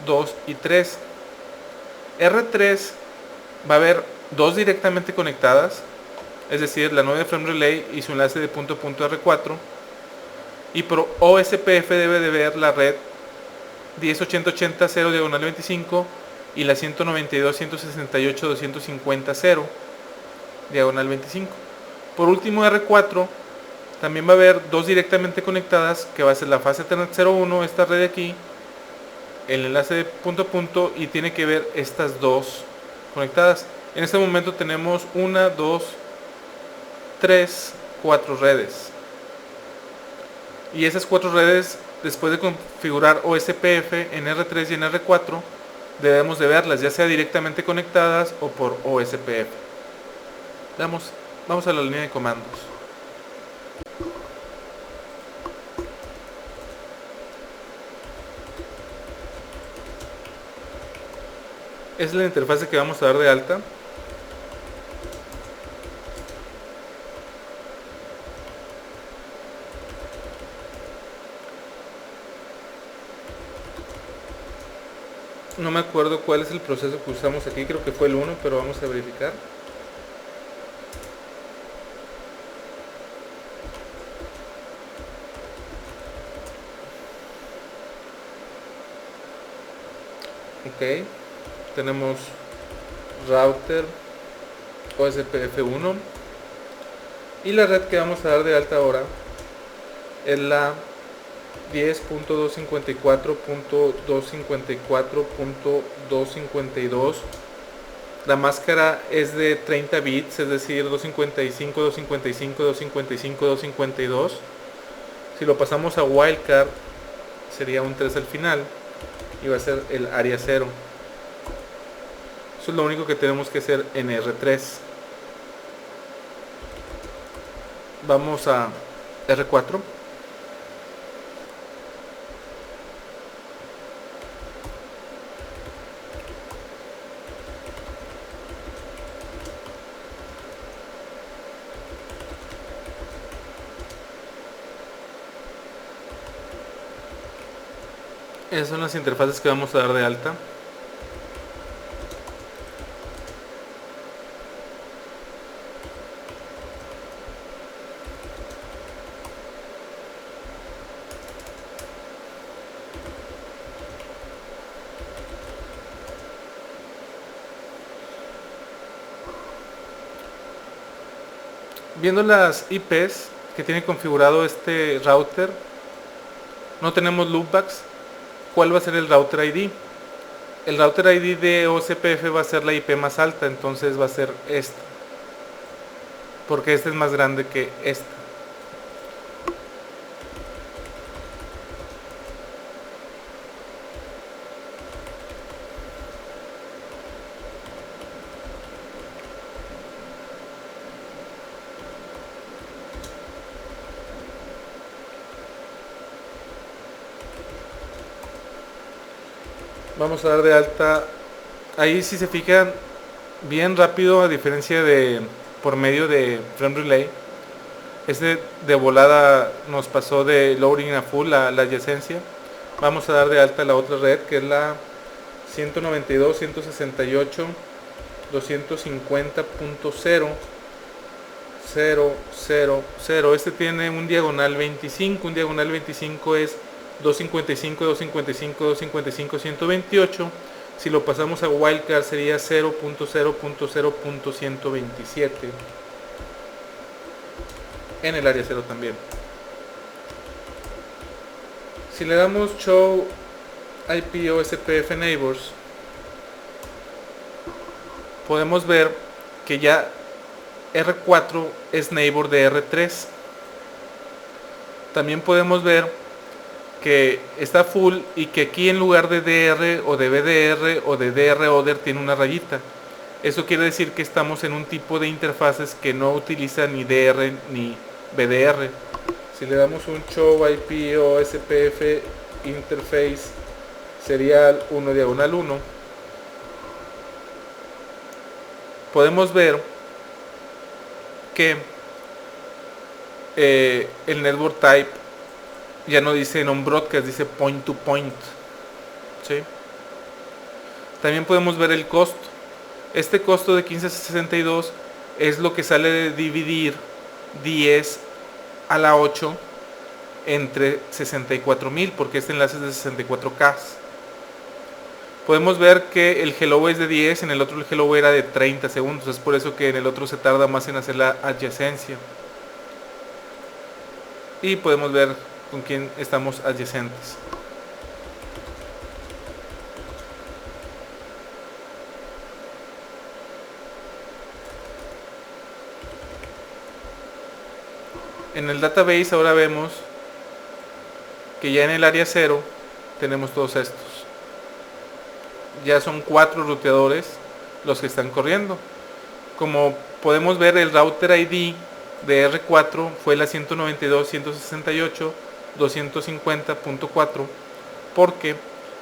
A: 2 y 3. R3 va a ver dos directamente conectadas, es decir, la 9 Frame Relay y su enlace de punto a punto R4, y por OSPF debe de ver la red 10.80.80.0 diagonal 25 y la 192.168.250.0 diagonal 25. Por último, R4 también va a haber dos directamente conectadas, que va a ser la fase Ethernet 01, esta red de aquí, el enlace de punto a punto, y tiene que ver estas dos conectadas. En este momento tenemos 1, 2, 3 4 redes. Y esas 4 redes, después de configurar OSPF en R3 y en R4, debemos de verlas, ya sea directamente conectadas o por OSPF. Vamos a la línea de comandos. Es la interfase que vamos a dar de alta. No me acuerdo cuál es el proceso que usamos aquí, creo que fue el 1, pero vamos a verificar. Ok, tenemos router OSPF1 y la red que vamos a dar de alta ahora es la 10.254.254.252. La máscara es de 30 bits, es decir, 255, 255, 255, 252. Si lo pasamos a wildcard sería un 3 al final y va a ser el área 0. Eso es lo único que tenemos que hacer en R3. Vamos a R4. Esas son las interfaces que vamos a dar de alta. Viendo las IPs que tiene configurado este router, no tenemos loopbacks. ¿Cuál va a ser el router ID? El router ID de OSPF va a ser la IP más alta, entonces va a ser esta, porque este es más grande que esta. Vamos a dar de alta. Ahí, si se fijan, bien rápido, a diferencia de por medio de Frame Relay. Este de volada nos pasó de loading a full la adyacencia. Vamos a dar de alta la otra red, que es la 192.168.250.000. Este tiene un diagonal 25. Un diagonal 25 es 255, 255, 255, 128. Si lo pasamos a wildcard sería 0.0.0.127 en el área 0 también. Si le damos show IP OSPF neighbors, podemos ver que ya R4 es neighbor de R3. También podemos ver que está full y que aquí en lugar de DR o de BDR o de DR order tiene una rayita. Eso quiere decir que estamos en un tipo de interfaces que no utiliza ni DR ni BDR. Si le damos un show IP OSPF interface serial 1 diagonal 1, podemos ver que el network type ya no dice non-broadcast, dice point to point. ¿Sí? También podemos ver el costo. Este costo de 1562 es lo que sale de dividir 10 a la 8 entre 64.000, porque este enlace es de 64K. Podemos ver que el hello es de 10, en el otro el hello era de 30 segundos. Es por eso que en el otro se tarda más en hacer la adyacencia. Y podemos ver con quién estamos adyacentes. En el database ahora vemos que ya en el área 0 tenemos todos estos. Ya son 4 ruteadores los que están corriendo. Como podemos ver, el router ID de R4 fue la 192.168.250.4, porque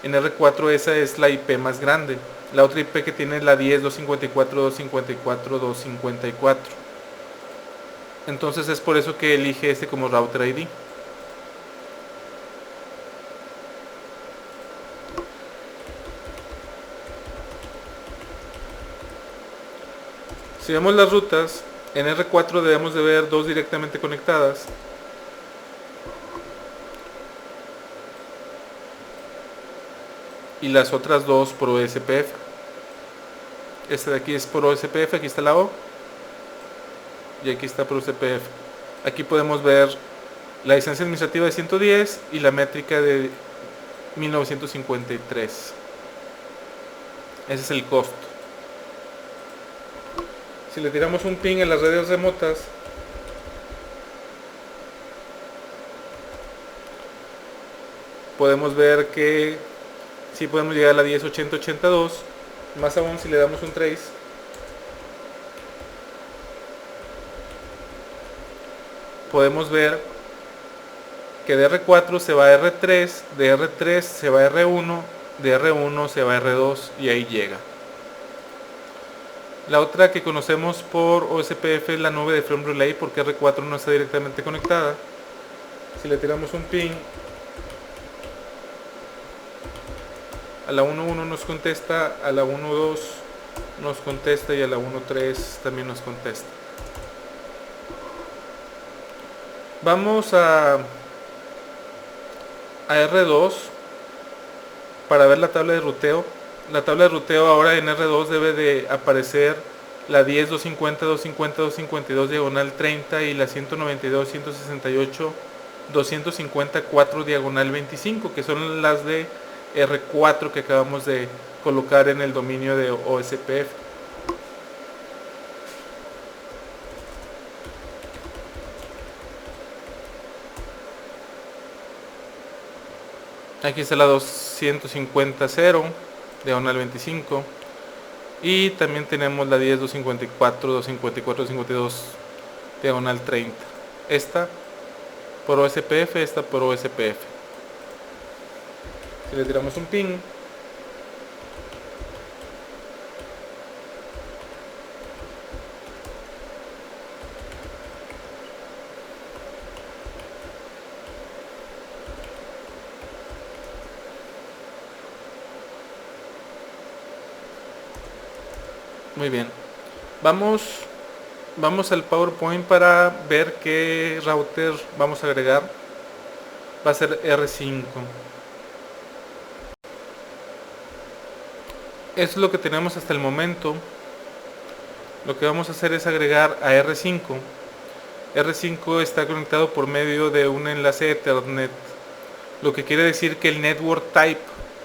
A: en R4 esa es la IP más grande. La otra IP que tiene es la 10.254.254.254. Entonces es por eso que elige este como router ID. Si vemos las rutas, en R4 debemos de ver 2 directamente conectadas. Y las otras 2 por OSPF. Esta de aquí es por OSPF, aquí está la O. Y aquí está por OSPF. Aquí podemos ver la licencia administrativa de 110 y la métrica de 1953. Ese es el costo. Si le tiramos un ping en las redes remotas, podemos ver que sí podemos llegar a la 10.80.82. Más aún si le damos un trace, podemos ver que de R4 se va a R3, de R3 se va a R1, de R1 se va a R2 y ahí llega. La otra que conocemos por OSPF es la nube de Frame Relay, porque R4 no está directamente conectada. Si le tiramos un ping, a la 1.1 nos contesta, a la 1.2 nos contesta y a la 1.3 también nos contesta. Vamos a R2 para ver la tabla de ruteo. La tabla de ruteo ahora en R2 debe de aparecer la 10.250.250.252 diagonal 30 y la 192.168.254 diagonal 25, que son las de R4 que acabamos de colocar en el dominio de OSPF. Aquí está la 250.0 diagonal 25 y también tenemos la 10.254.254.52 diagonal 30. Esta por OSPF, esta por OSPF. Si le tiramos un ping, muy bien, vamos al PowerPoint para ver qué router vamos a agregar. Va a ser R5. Es lo que tenemos hasta el momento. Lo que vamos a hacer es agregar a R5. R5 está conectado por medio de un enlace Ethernet, lo que quiere decir que el network type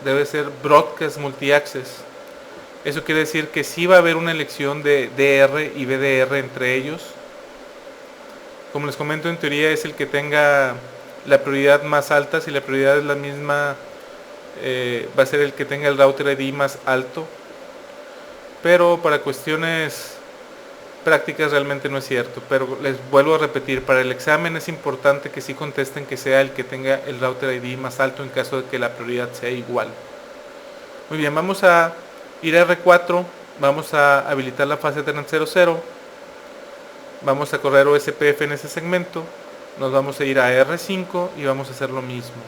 A: debe ser Broadcast Multi-Access. Eso quiere decir que sí va a haber una elección de DR y BDR entre ellos. Como les comento, en teoría es el que tenga la prioridad más alta. Si la prioridad es la misma, va a ser el que tenga el router ID más alto. Pero para cuestiones prácticas realmente no es cierto. Pero les vuelvo a repetir, para el examen es importante que sí contesten que sea el que tenga el router ID más alto en caso de que la prioridad sea igual. Muy bien, vamos a ir a R4, vamos a habilitar la fase Ethernet 00, vamos a correr OSPF en ese segmento, nos vamos a ir a R5 y vamos a hacer lo mismo.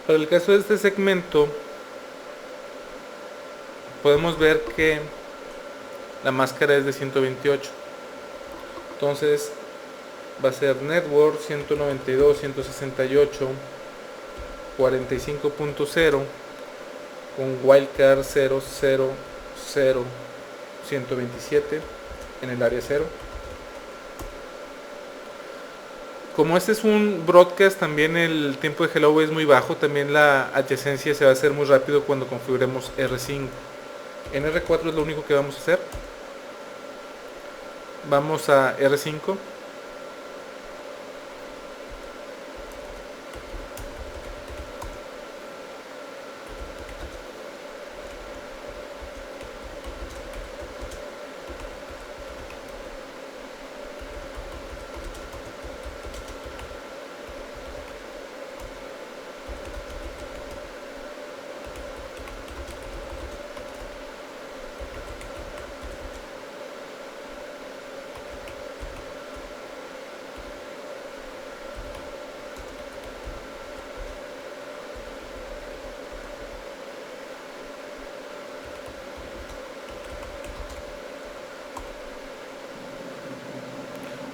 A: Para el caso de este segmento, podemos ver que la máscara es de 128. Entonces va a ser network 192.168.45.0 con wildcard 000.127 en el área 0. Como este es un broadcast, también el tiempo de hello es muy bajo, también la adyacencia se va a hacer muy rápido cuando configuremos R5. En R4 es lo único que vamos a hacer. Vamos a R5.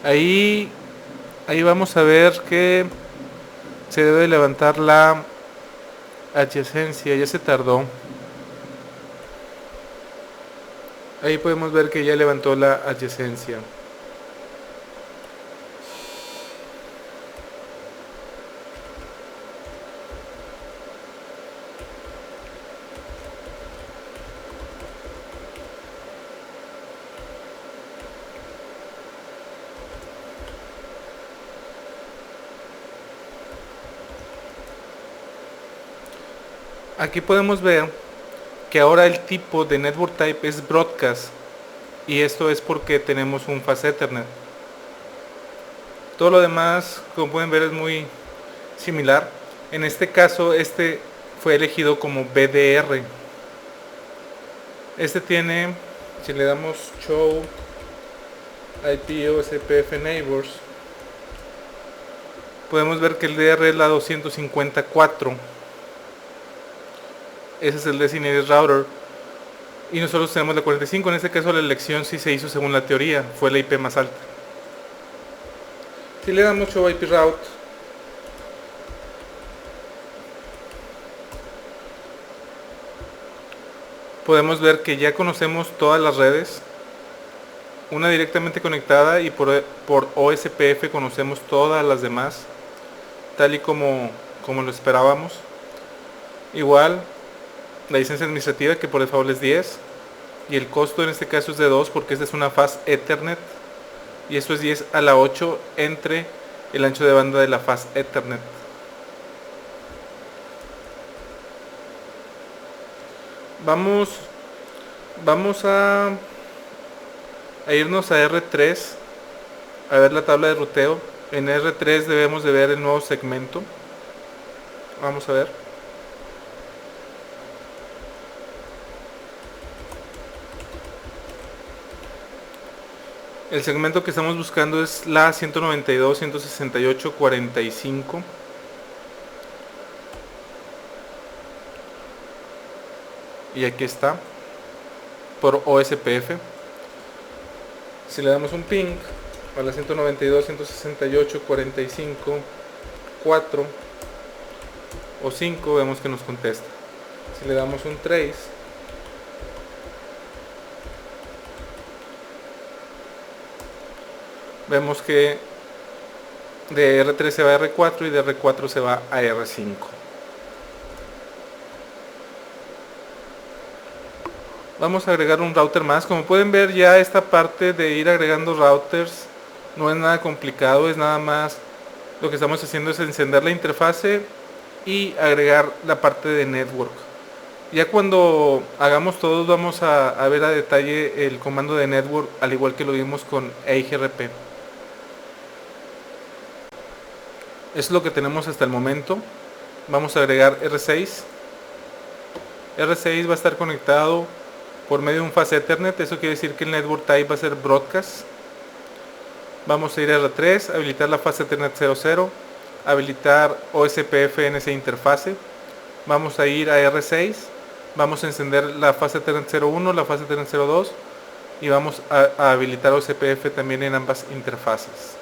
A: Ahí vamos a ver que se debe levantar la adyacencia, ya se tardó. Ahí podemos ver que ya levantó la adyacencia. Aquí podemos ver que ahora el tipo de network type es broadcast, y esto es porque tenemos un fast Ethernet. Todo lo demás, como pueden ver, es muy similar. En este caso, este fue elegido como BDR. Este tiene, si le damos show IP OSPF neighbors, podemos ver que el DR es la 254. Ese es el designated router. Y nosotros tenemos la 45. En este caso la elección sí se hizo según la teoría. Fue la IP más alta. Si le damos show IP route, podemos ver que ya conocemos todas las redes. Una directamente conectada, y por OSPF conocemos todas las demás, tal y como lo esperábamos. Igual la licencia administrativa, que por default es 10, y el costo en este caso es de 2 porque esta es una fast Ethernet, y esto es 10 a la 8 entre el ancho de banda de la fast Ethernet. Vamos a irnos a R3 a ver la tabla de ruteo. En R3 debemos de ver el nuevo segmento. Vamos a ver. El segmento que estamos buscando es la 192.168.45. Y aquí está, por OSPF. Si le damos un ping a la 192.168.45, 4 o 5, vemos que nos contesta. Si le damos un trace, vemos que de R3 se va a R4 y de R4 se va a R5. Vamos a agregar un router más. Como pueden ver, ya esta parte de ir agregando routers no es nada complicado, es nada más lo que estamos haciendo es encender la interfase y agregar la parte de network. Ya cuando hagamos todos vamos a ver a detalle el comando de network, al igual que lo vimos con EIGRP. Eso es lo que tenemos hasta el momento. Vamos a agregar R6. R6 va a estar conectado por medio de un fast Ethernet. Eso quiere decir que el network type va a ser broadcast. Vamos a ir a R3, habilitar la fast Ethernet 00, habilitar OSPF en esa interfase. Vamos a ir a R6, vamos a encender la fast Ethernet 01, la fast Ethernet 02, y vamos a habilitar OSPF también en ambas interfaces.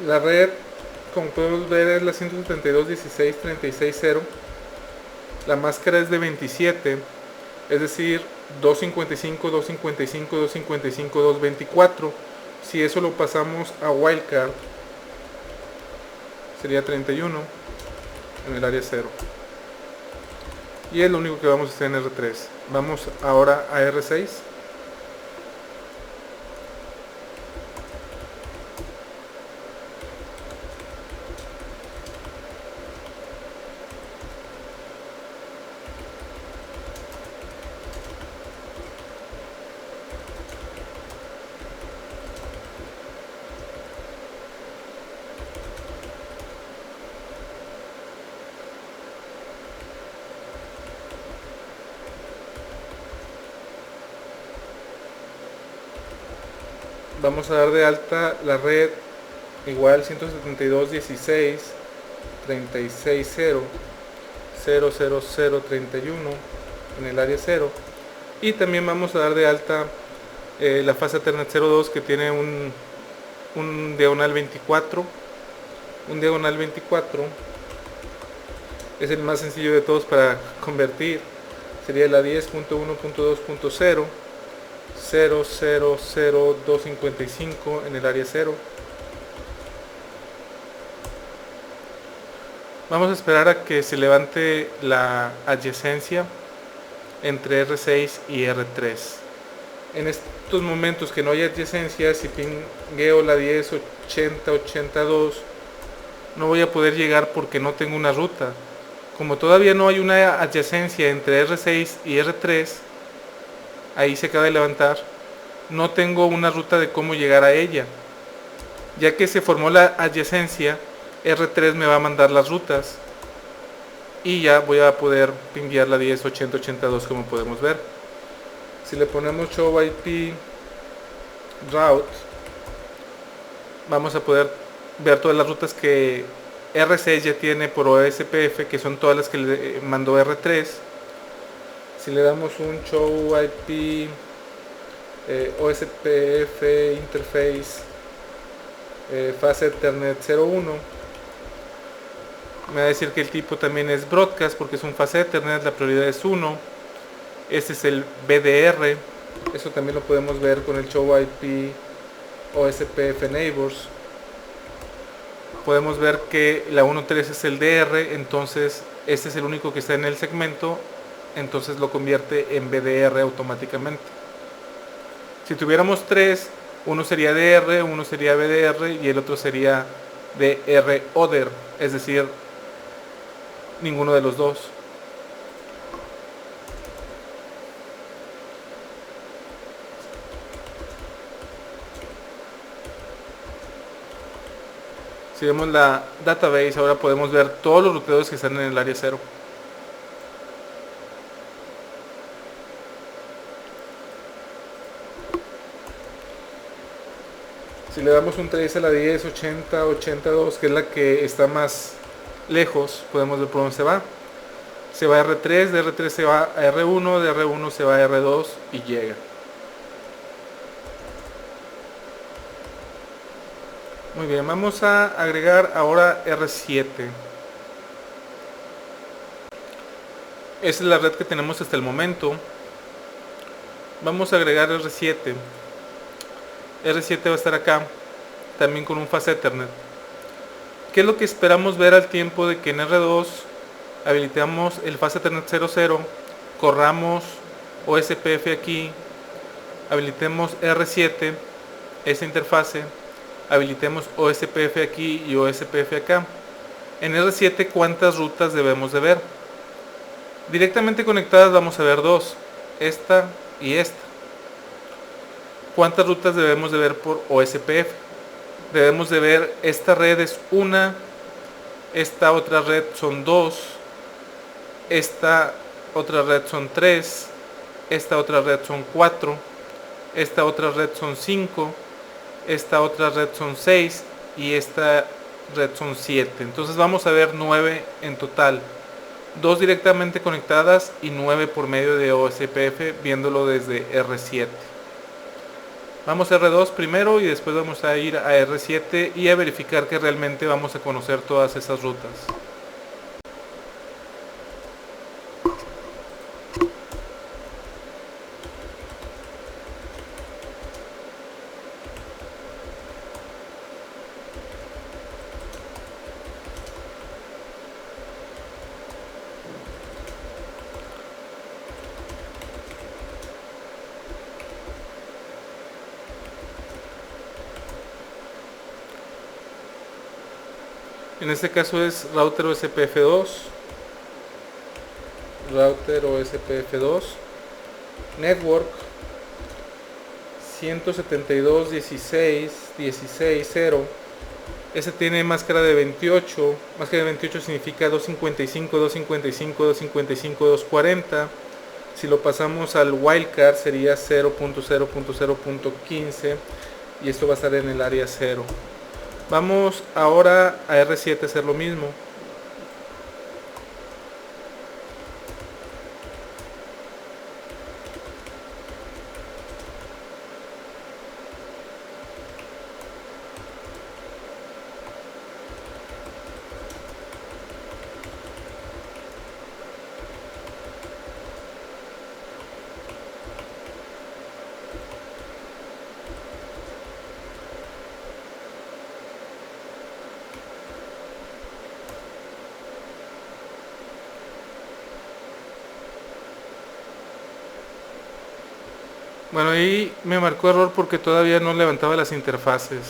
A: La red, como podemos ver, es la 172.16.36.0. La máscara es de 27, es decir, 255, 255, 255, 224. Si eso lo pasamos a wildcard, sería 31 en el área 0. Y es lo único que vamos a hacer en R3. Vamos ahora a R6. Vamos a dar de alta la red igual 172.16.36.0.00031 en el área 0, y también vamos a dar de alta la fase Ethernet 02, que tiene un diagonal 24. Un diagonal 24 es el más sencillo de todos para convertir. Sería la 10.1.2.0 000255 en el área 0. Vamos a esperar a que se levante la adyacencia entre R6 y R3. En estos momentos que no hay adyacencia, si pingueo la 10.80.82, no voy a poder llegar porque no tengo una ruta. Como todavía no hay una adyacencia entre R6 y R3, ahí se acaba de levantar, no tengo una ruta de cómo llegar a ella. Ya que se formó la adyacencia, R3 me va a mandar las rutas y ya voy a poder pinguear la 10.80.82, como podemos ver. Si le ponemos show IP route, vamos a poder ver todas las rutas que R6 ya tiene por OSPF, que son todas las que le mandó R3. Si le damos un show IP OSPF interface fase Ethernet 01, me va a decir que el tipo también es broadcast porque es un fase Ethernet, la prioridad es 1. Este es el BDR, eso también lo podemos ver con el show IP OSPF neighbors. Podemos ver que la 1.3 es el DR, entonces este es el único que está en el segmento, entonces lo convierte en BDR automáticamente. Si tuviéramos 3, uno sería DR, uno sería BDR y el otro sería DR other, es decir, ninguno de los dos. Si vemos la database, ahora podemos ver todos los ruteos que están en el área 0. Si le damos un trace a la 10.80.82, que es la que está más lejos, podemos ver por dónde se va. Se va a R3, de R3 se va a R1, de R1 se va a R2 y llega. Muy bien, vamos a agregar ahora R7. Esa es la red que tenemos hasta el momento. Vamos a agregar R7. R7 va a estar acá, también con un fase Ethernet. ¿Qué es lo que esperamos ver al tiempo de que en R2 habilitamos el fase Ethernet 00, corramos OSPF aquí habilitemos R7, esa interfase, habilitemos OSPF aquí y OSPF acá. En R7, ¿cuántas rutas debemos de ver? Directamente conectadas vamos a ver dos, esta y esta. ¿Cuántas rutas debemos de ver por OSPF? Debemos de ver, esta red es una, esta otra red son dos, esta otra red son tres, esta otra red son cuatro, esta otra red son cinco, esta otra red son seis y esta red son 7. Entonces vamos a ver 9 en total, 2 directamente conectadas y 9 por medio de OSPF viéndolo desde R7. Vamos a R2 primero y después vamos a ir a R7 y a verificar que realmente vamos a conocer todas esas rutas. En este caso es router OSPF2, network 172.16.16.0. Ese tiene máscara de 28, máscara de 28 significa 255, 255, 255, 240. Si lo pasamos al wildcard sería 0.0.0.15 y esto va a estar en el área 0. Vamos ahora a R7 a hacer lo mismo. Bueno, ahí me marcó error porque todavía no levantaba las interfaces.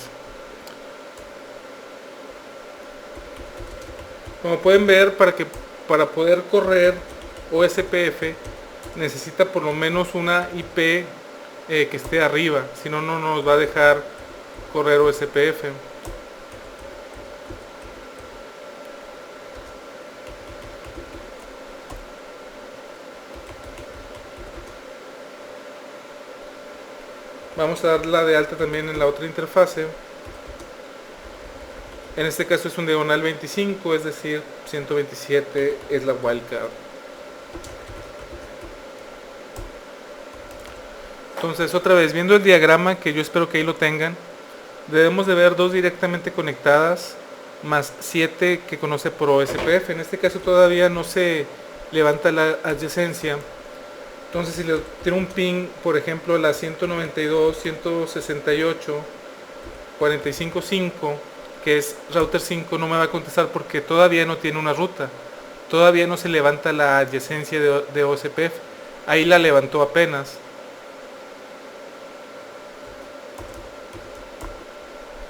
A: Como pueden ver, para poder correr OSPF necesita por lo menos una IP que esté arriba, si no, no nos va a dejar correr OSPF. Vamos a darla de alta también en la otra interfase. En este caso es un diagonal 25, es decir, 127 es la wildcard. Entonces, otra vez, viendo el diagrama, que yo espero que ahí lo tengan, debemos de ver 2 directamente conectadas, más 7 que conoce por OSPF. En este caso todavía no se levanta la adyacencia. Entonces, si le tiene un ping, por ejemplo, la 192.168.45.5, que es router 5, no me va a contestar porque todavía no tiene una ruta. Todavía no se levanta la adyacencia de OSPF. Ahí la levantó apenas.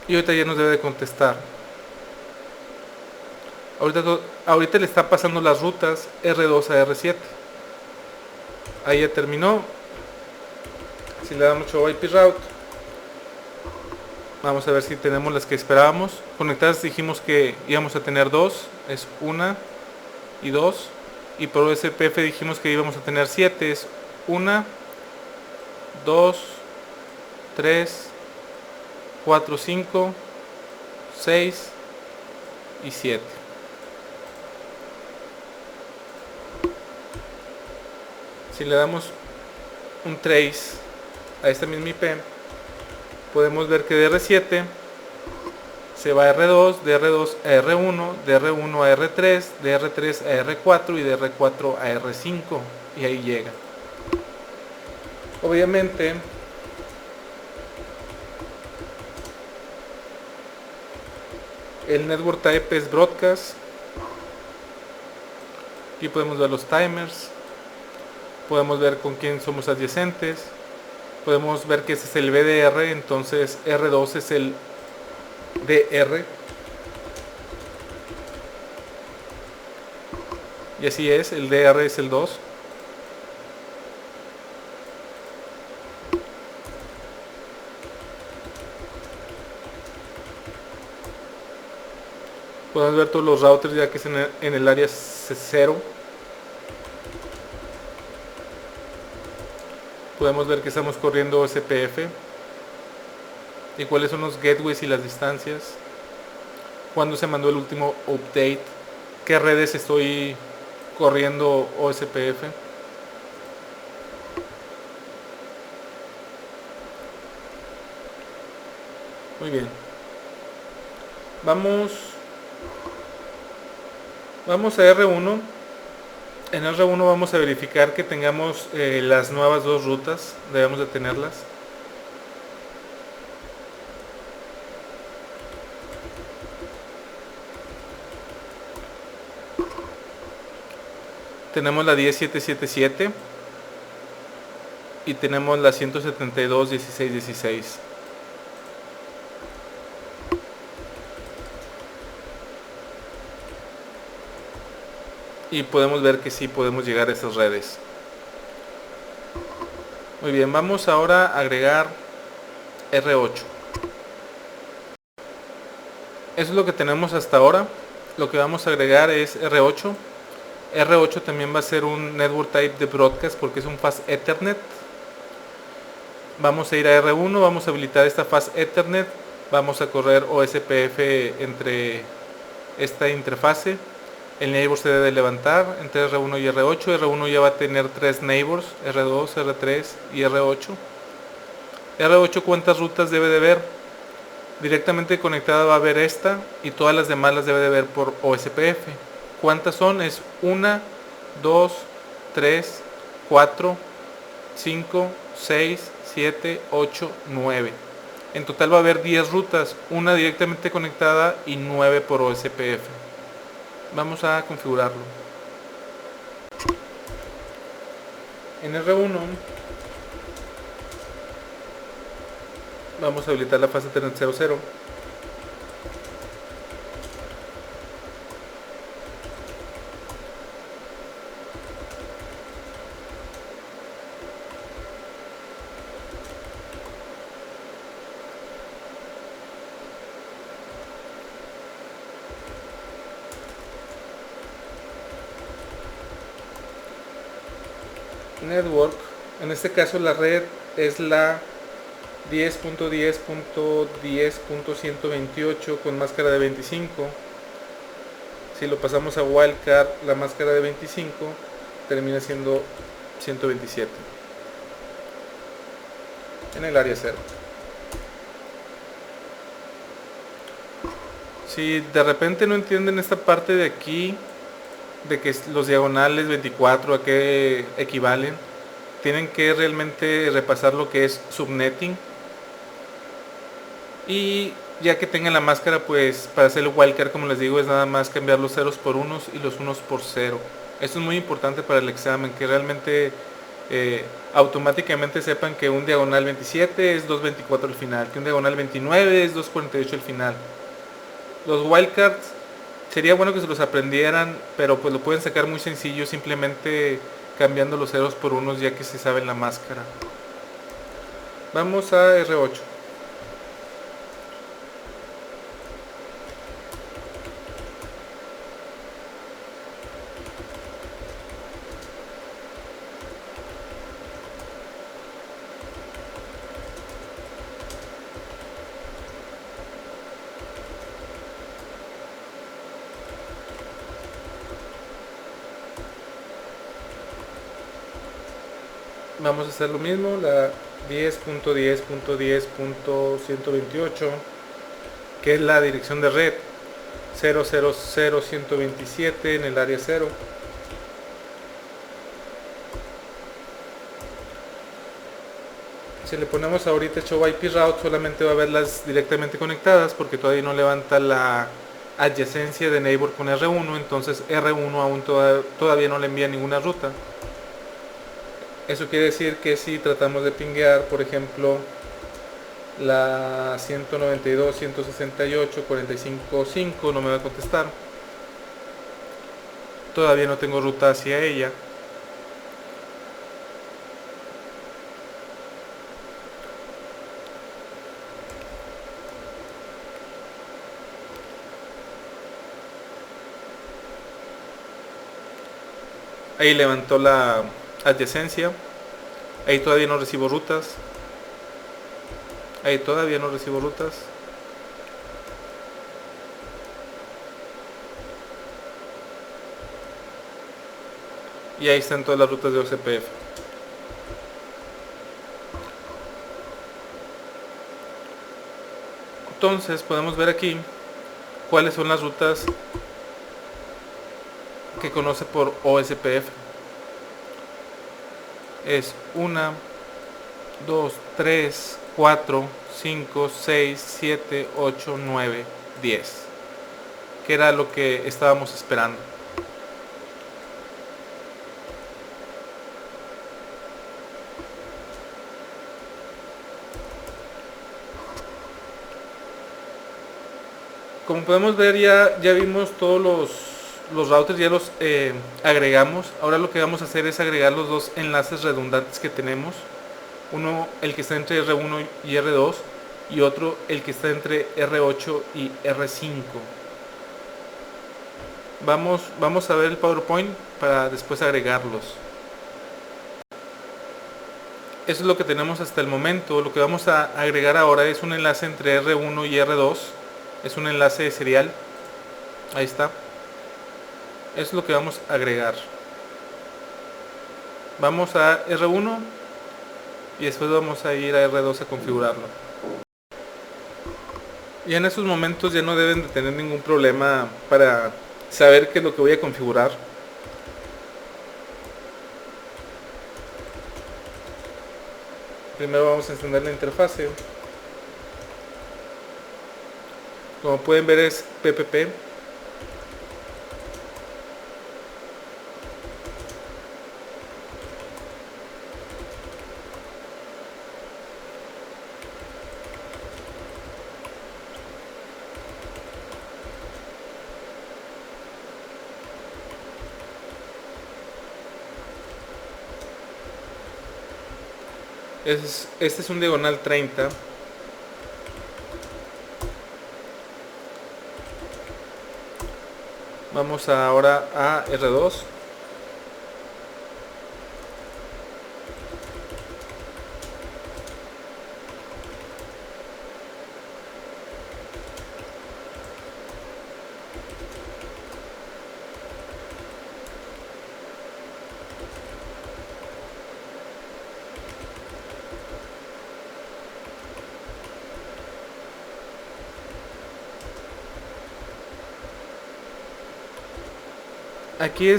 A: Y ahorita ya nos debe de contestar. Ahorita le está pasando las rutas R2 a R7. Ahí ya terminó. Si le damos show IP route, vamos a ver si tenemos las que esperábamos. Conectadas dijimos que íbamos a tener 2, es 1 y 2. Y por OSPF dijimos que íbamos a tener 7, es 1, 2, 3, 4, 5, 6 y 7. Si le damos un trace a esta misma IP, podemos ver que de R7 se va a R2, de R2 a R1, de R1 a R3, de R3 a R4 y de R4 a R5, y ahí llega. Obviamente, el network type es broadcast. Aquí podemos ver los timers, podemos ver con quién somos adyacentes, Podemos ver que ese es el BDR, entonces R2 es el DR. Y así es, el DR es el 2. Podemos ver todos los routers ya que es en el área 0. Podemos ver que estamos corriendo SPF. Y cuáles son los gateways y las distancias. Cuándo se mandó el último update. Qué redes estoy corriendo OSPF. Muy bien. Vamos a R1. En R1 vamos a verificar que tengamos las nuevas dos rutas. Debemos de tenerlas. Tenemos la 10777 y tenemos la 172.16.16. Y podemos ver que sí podemos llegar a esas redes. Muy bien, vamos ahora a agregar R8. Eso es lo que tenemos hasta ahora. Lo que vamos a agregar es R8. R8 también va a ser un network type de broadcast porque es un fast Ethernet. Vamos a ir a R1, vamos a habilitar esta fast Ethernet. Vamos a correr OSPF entre esta interfase. El neighbor se debe levantar entre R1 y R8. R1 ya va a tener 3 neighbors, R2, R3 y R8. R8 ¿cuántas rutas debe de ver? Directamente conectada va a haber esta y todas las demás las debe de ver por OSPF. ¿Cuántas son? Es 1, 2, 3, 4, 5, 6, 7, 8, 9. En total va a haber 10 rutas, una directamente conectada y 9 por OSPF. Vamos a configurarlo. En R1 vamos a habilitar la fase Ethernet 00. Network, en este caso la red es la 10.10.10.128 con máscara de 25. Si lo pasamos a wildcard, la máscara de 25 termina siendo 127 en el área 0. Si de repente no entienden esta parte de aquí, de que los diagonales 24 a qué equivalen, tienen que realmente repasar lo que es subnetting. Y ya que tengan la máscara, pues para hacer el wildcard, como les digo, es nada más cambiar los ceros por unos y los unos por 0. Esto es muy importante para el examen, que realmente automáticamente sepan que un diagonal 27 es 224 al final, que un diagonal 29 es 248 al final. Los wildcards sería bueno que se los aprendieran, pero pues lo pueden sacar muy sencillo simplemente cambiando los ceros por unos, ya que se sabe la máscara. Vamos a R8. Vamos a hacer lo mismo, la 10.10.10.128, que es la dirección de red 000127 en el área 0. Si le ponemos ahorita show IP route, solamente va a verlas directamente conectadas porque todavía no levanta la adyacencia de neighbor con R1, entonces R1 aún todavía no le envía ninguna ruta. Eso quiere decir que si tratamos de pinguear, por ejemplo, la 192.168.45.5 no me va a contestar. Todavía no tengo ruta hacia ella. Ahí levantó la adyacencia. Ahí todavía no recibo rutas. Ahí todavía no recibo rutas. Y ahí están todas las rutas de OCPF. Entonces podemos ver aquí cuáles son las rutas que conoce por OSPF. Es 1, 2, 3, 4, 5, 6, 7, 8, 9, 10. Que era lo que estábamos esperando. Como podemos ver, ya vimos todos los routers, ya los agregamos. Ahora lo que vamos a hacer es agregar los dos enlaces redundantes que tenemos. Uno, el que está entre R1 y R2, y otro, el que está entre R8 y R5. Vamos a ver el PowerPoint para después agregarlos. Eso es lo que tenemos hasta el momento. Lo que vamos a agregar ahora es un enlace entre R1 y R2. Es un enlace serial. Ahí está. Eso es lo que vamos a agregar. Vamos a R1 y después vamos a ir a R2 a configurarlo. Y en esos momentos ya no deben de tener ningún problema para saber qué es lo que voy a configurar. Primero vamos a encender la interfase. Como pueden ver es PPP. Este es un diagonal 30. Vamos ahora a R2. Aquí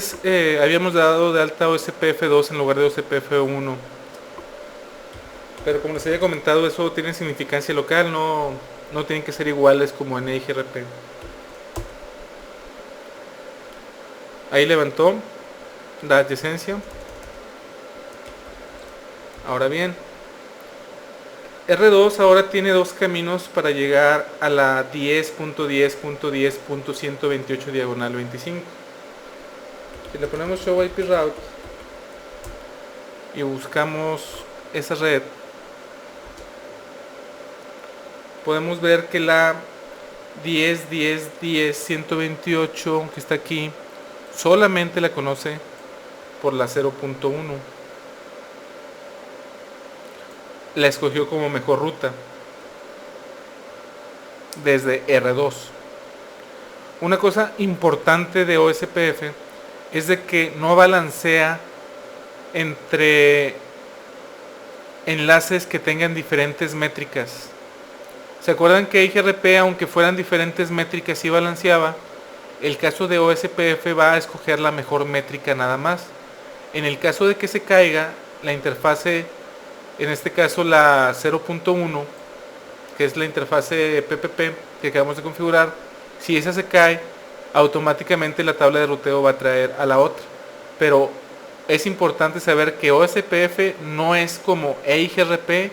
A: habíamos dado de alta OSPF2 en lugar de OSPF1. Pero como les había comentado, eso tiene significancia local, no tienen que ser iguales como en EIGRP. Ahí levantó la adyacencia. Ahora bien, R2 ahora tiene dos caminos para llegar a la 10.10.10.128 diagonal 25. Si le ponemos show IP route y buscamos esa red, podemos ver que la 10.10.10.128 que está aquí solamente la conoce por la 0.1. La escogió como mejor ruta desde R2. Una cosa importante de OSPF es de que no balancea entre enlaces que tengan diferentes métricas. ¿Se acuerdan que IGRP, aunque fueran diferentes métricas, sí balanceaba? El caso de OSPF va a escoger la mejor métrica nada más. En el caso de que se caiga la interfase, en este caso la 0.1, que es la interfase PPP que acabamos de configurar, si esa se cae, automáticamente la tabla de ruteo va a traer a la otra. Pero es importante saber que OSPF no es como EIGRP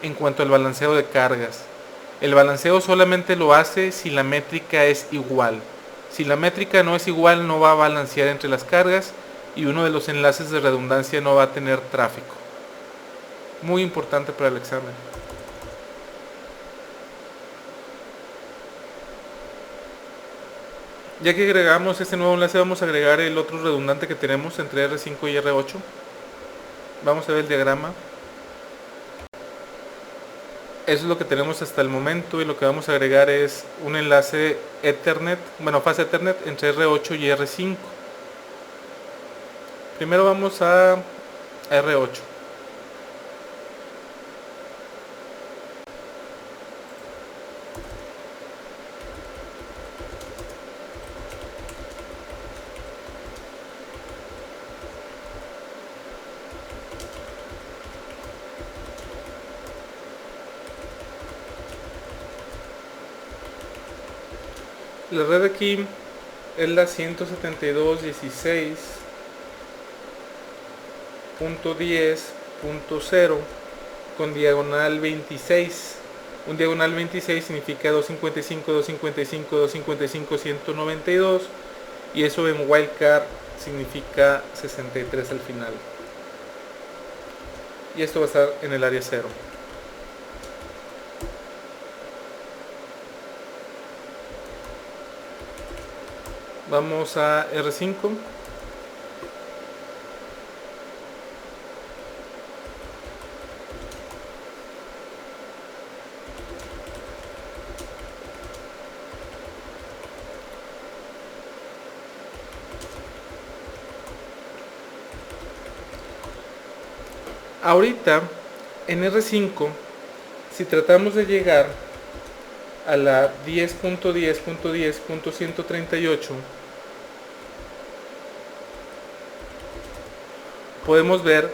A: en cuanto al balanceo de cargas. El balanceo solamente lo hace si la métrica es igual. Si la métrica no es igual, no va a balancear entre las cargas y uno de los enlaces de redundancia no va a tener tráfico. Muy importante para el examen. Ya que agregamos este nuevo enlace, vamos a agregar el otro redundante que tenemos entre R5 y R8. Vamos a ver el diagrama. Eso es lo que tenemos hasta el momento, y lo que vamos a agregar es un enlace Ethernet, fase Ethernet entre R8 y R5. Primero vamos a R8. La red aquí es la 172.16.10.0 con diagonal 26. Un diagonal 26 significa 255, 255, 255, 192, y eso en wildcard significa 63 al final. Y esto va a estar en el área 0. Vamos a R5. Ahorita en R5, si tratamos de llegar a la 10.10.10.138, podemos ver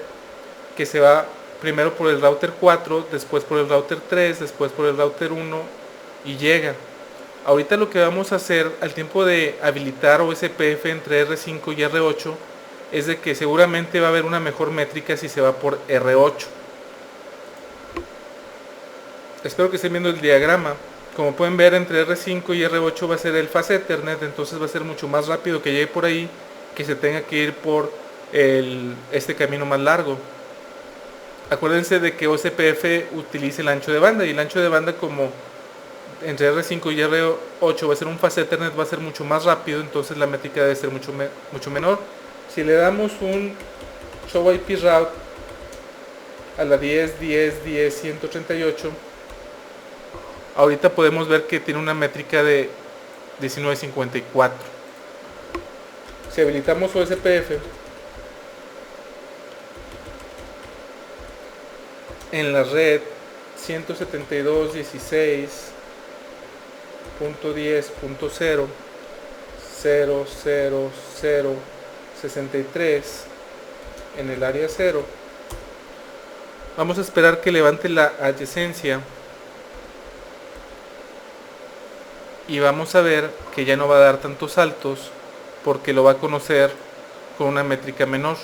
A: que se va primero por el router 4, después por el router 3, después por el router 1 y llega. Ahorita lo que vamos a hacer al tiempo de habilitar OSPF entre R5 y R8 es de que seguramente va a haber una mejor métrica si se va por R8. Espero que estén viendo el diagrama. Como pueden ver, entre R5 y R8 va a ser el fase Ethernet, entonces va a ser mucho más rápido que llegue por ahí que se tenga que ir por este camino más largo. Acuérdense de que OSPF utiliza el ancho de banda, y el ancho de banda, como entre R5 y R8 va a ser un fase Ethernet, va a ser mucho más rápido, entonces la métrica debe ser mucho menor. Si le damos un show IP route a la 10.10.10.138, ahorita podemos ver que tiene una métrica de 19.54. Si habilitamos OSPF en la red 172.16.10.0.00063 en el área 0, vamos a esperar que levante la adyacencia y vamos a ver que ya no va a dar tantos saltos porque lo va a conocer con una métrica menor.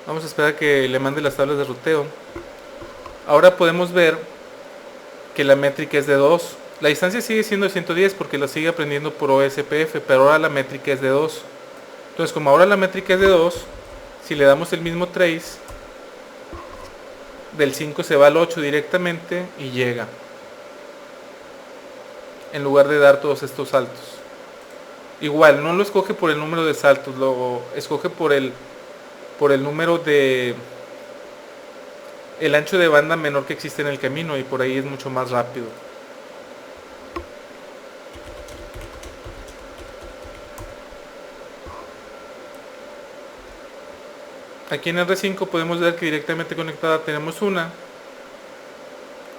A: Vamos a esperar que le mande las tablas de ruteo. Ahora podemos ver que la métrica es de 2. La distancia sigue siendo de 110 porque lo sigue aprendiendo por OSPF, pero ahora la métrica es de 2. Entonces, como ahora la métrica es de 2, si le damos el mismo trace, del 5 se va al 8 directamente y llega, en lugar de dar todos estos saltos. Igual, no lo escoge por el número de saltos, lo escoge por el número de el ancho de banda menor que existe en el camino, y por ahí es mucho más rápido. Aquí en R5 podemos ver que directamente conectada tenemos una,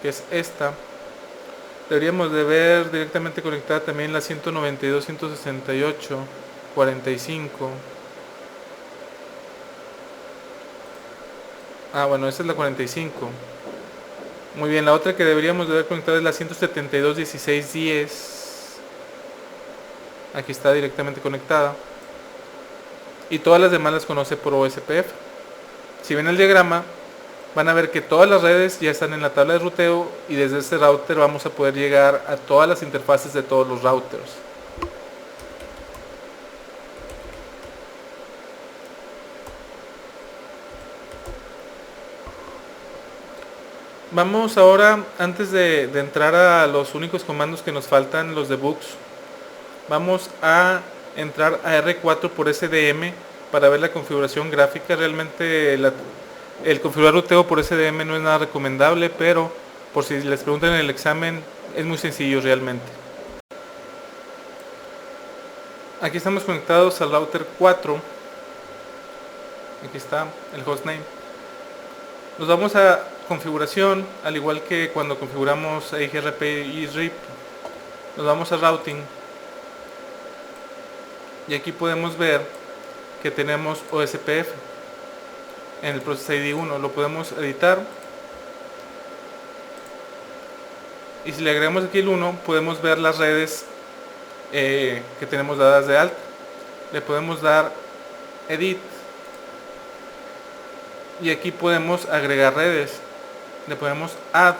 A: que es esta. Deberíamos de ver directamente conectada también la 192.168.45. Bueno, esa es la 45. Muy bien, la otra que deberíamos de ver conectada es la 172.16.10. Aquí está directamente conectada. Y todas las demás las conoce por OSPF. Si ven el diagrama, van a ver que todas las redes ya están en la tabla de ruteo y desde este router vamos a poder llegar a todas las interfaces de todos los routers. Vamos ahora, antes de entrar a los únicos comandos que nos faltan, los debugs, vamos a entrar a R4 por SDM para ver la configuración gráfica. Realmente el configurar ruteo por SDM no es nada recomendable, pero por si les preguntan en el examen, es muy sencillo realmente. Aquí estamos conectados al router 4. Aquí está el hostname. Nos vamos a configuración, al igual que cuando configuramos IGRP y RIP. Nos vamos a routing. Y aquí podemos ver que tenemos OSPF en el Process ID 1. Lo podemos editar. Y si le agregamos aquí el 1, podemos ver las redes que tenemos dadas de alta. Le podemos dar Edit. Y aquí podemos agregar redes. Le ponemos Add.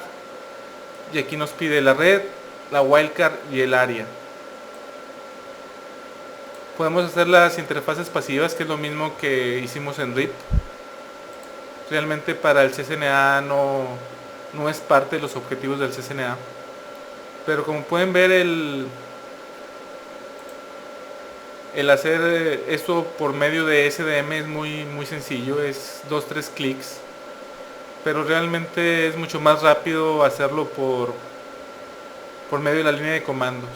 A: Y aquí nos pide la red, la wildcard y el área. Podemos hacer las interfaces pasivas, que es lo mismo que hicimos en RIP. Realmente para el CCNA no es parte de los objetivos del CCNA. Pero como pueden ver, el hacer esto por medio de SDM es muy sencillo, es 2-3 clics. Pero realmente es mucho más rápido hacerlo por medio de la línea de comandos.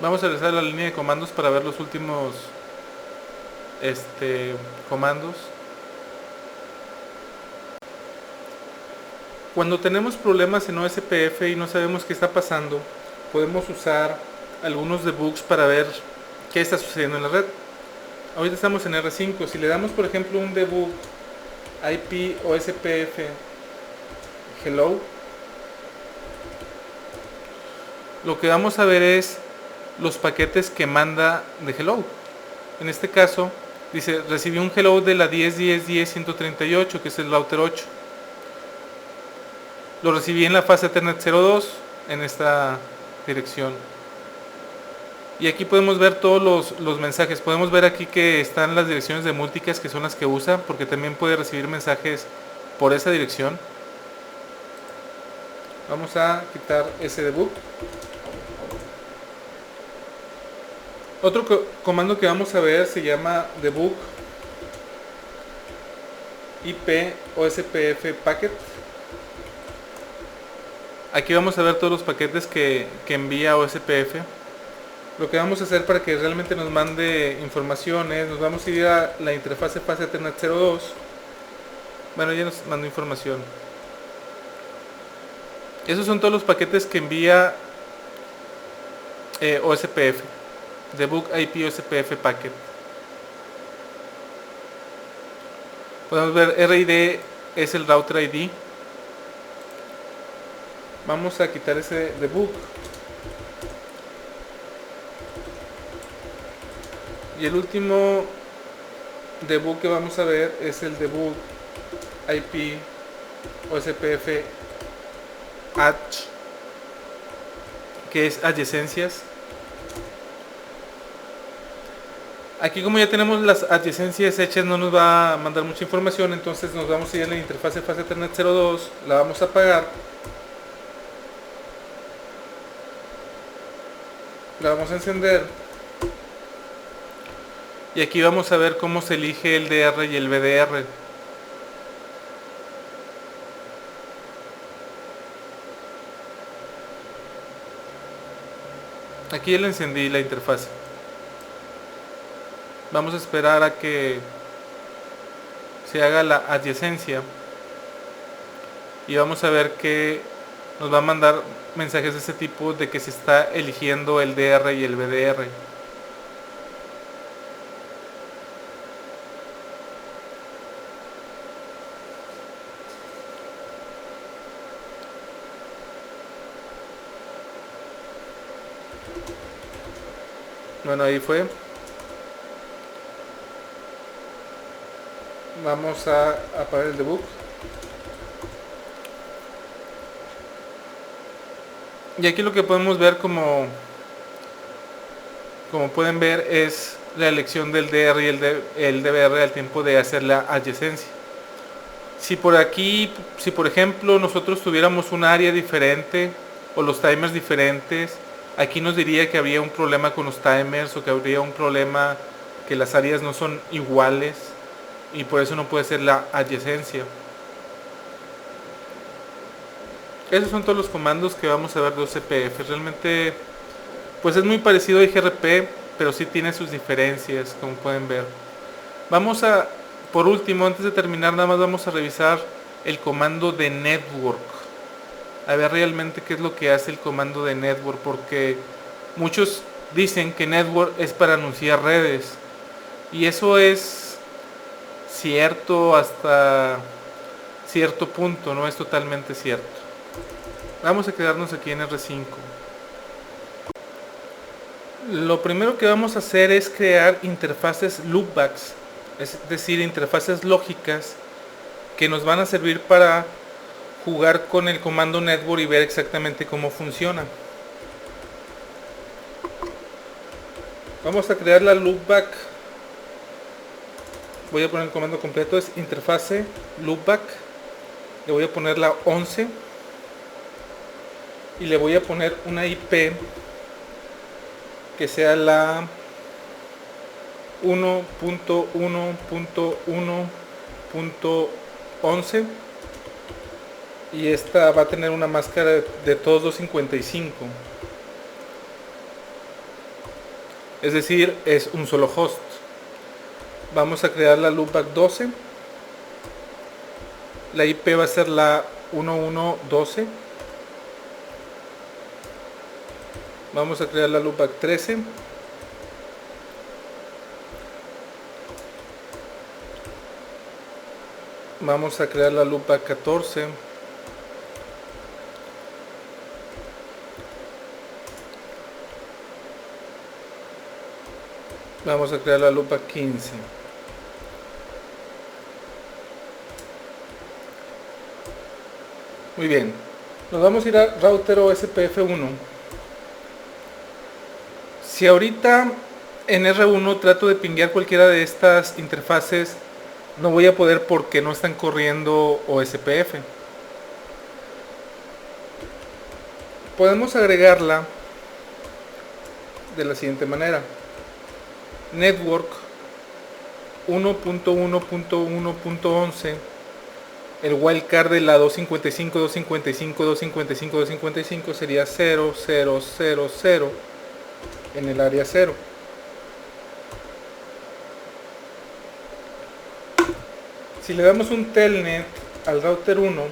A: Vamos a regresar a la línea de comandos para ver los últimos comandos. Cuando tenemos problemas en OSPF y no sabemos qué está pasando, podemos usar algunos debugs para ver qué está sucediendo en la red. Ahorita estamos en R5. Si le damos, por ejemplo, un debug IP OSPF hello, lo que vamos a ver es los paquetes que manda de hello. En este caso dice: recibí un hello de la 10.10.10.138, que es el router 8. Lo recibí en la fase Ethernet 02 en esta dirección. Y aquí podemos ver todos los mensajes. Podemos ver aquí que están las direcciones de multicast, que son las que usa, porque también puede recibir mensajes por esa dirección. Vamos a quitar ese debug. Otro comando que vamos a ver se llama debug IP OSPF packet. Aquí vamos a ver todos los paquetes que envía OSPF. Lo que vamos a hacer para que realmente nos mande información es, nos vamos a ir a la interfase fase Ethernet 02. Bueno, ya nos mandó información. Esos son todos los paquetes que envía OSPF. Debug IP OSPF packet. Podemos ver RID es el router ID. Vamos a quitar ese debug. Y el último debug que vamos a ver es el debug IP OSPF H, que es adyacencias. Aquí, como ya tenemos las adyacencias hechas, no nos va a mandar mucha información, entonces nos vamos a ir a la interfase fase Ethernet 02, la vamos a apagar, la vamos a encender y aquí vamos a ver cómo se elige el DR y el BDR. Aquí ya le encendí la interfase. Vamos a esperar a que se haga la adyacencia y vamos a ver que nos va a mandar mensajes de ese tipo, de que se está eligiendo el DR y el BDR. Bueno, ahí fue. Vamos a apagar el debug. Y aquí lo que podemos ver, como pueden ver, es la elección del DR y el DBR al tiempo de hacer la adyacencia. Si por aquí, si por ejemplo nosotros tuviéramos un área diferente o los timers diferentes, aquí nos diría que habría un problema con los timers o que habría un problema que las áreas no son iguales y por eso no puede ser la adyacencia. Esos son todos los comandos que vamos a ver de OCPF. Realmente pues es muy parecido a IGRP, pero sí tiene sus diferencias, como pueden ver. Vamos a, por último, antes de terminar, nada más vamos a revisar el comando de network. A ver realmente qué es lo que hace el comando de network, porque muchos dicen que network es para anunciar redes. Y eso es cierto hasta cierto punto, no es totalmente cierto. Vamos a quedarnos aquí en R5. Lo primero que vamos a hacer es crear interfaces loopbacks, es decir, interfaces lógicas que nos van a servir para jugar con el comando network y ver exactamente cómo funciona. Vamos a crear la loopback. Voy a poner el comando completo, es interfase loopback. Le voy a poner la 11 y le voy a poner una IP que sea la 1.1.1.11 y esta va a tener una máscara de todos 255, es decir, es un solo host. Vamos a crear la loopback 12, la IP va a ser la 1112. Vamos a crear la loopback 13. Vamos a crear la loopback 14. Vamos a crear la loopback 15. Muy bien. Nos vamos a ir a router OSPF1. Si ahorita en R1 trato de pinguear cualquiera de estas interfaces, no voy a poder porque no están corriendo OSPF. Podemos agregarla de la siguiente manera: network 1.1.1.11, el wildcard de la 255, 255, 255, 255 sería 0, 0, 0, 0 en el área 0. Si le damos un telnet al router 1,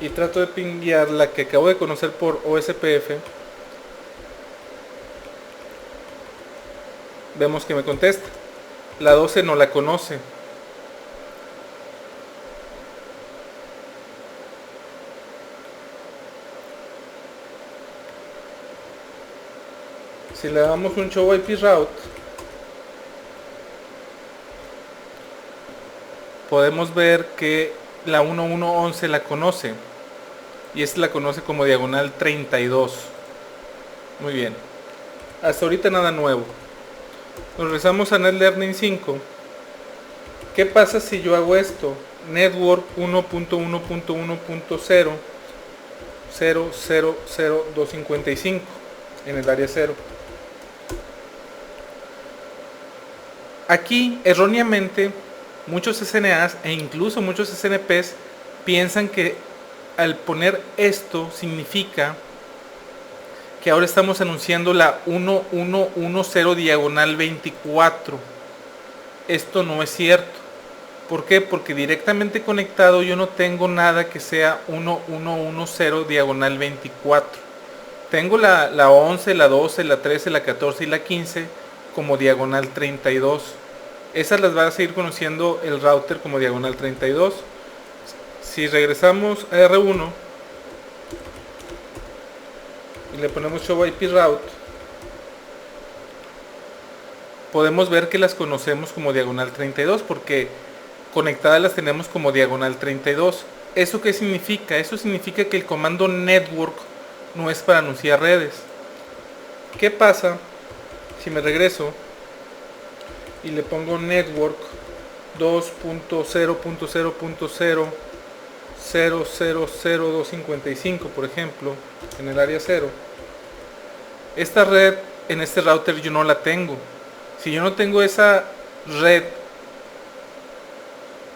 A: y trato de pinguear la que acabo de conocer por OSPF, vemos que me contesta. La 12 no la conoce. Si le damos un show IP route, podemos ver que la 1111 la conoce y esta la conoce como diagonal 32. Muy bien, hasta ahorita nada nuevo. Nos regresamos a NetLearning 5. ¿Qué pasa si yo hago esto? Network 1.1.1.0 0000255 en el área 0. Aquí erróneamente muchos SNAs e incluso muchos SNPs piensan que al poner esto significa que ahora estamos anunciando la 1110 diagonal 24. Esto no es cierto. ¿Por qué? Porque directamente conectado yo no tengo nada que sea 1110 diagonal 24. Tengo la 11, la 12, la 13, la 14 y la 15 como diagonal 32. Esas las va a seguir conociendo el router como diagonal 32. Si regresamos a R1 y le ponemos Show IP Route, podemos ver que las conocemos como diagonal 32 porque conectadas las tenemos como diagonal 32. ¿Eso qué significa? Eso significa que el comando network no es para anunciar redes. ¿Qué pasa si me regreso y le pongo network 2.0.0.0.0000255, por ejemplo, en el área 0? Esta red en este router yo no la tengo. Si yo no tengo esa red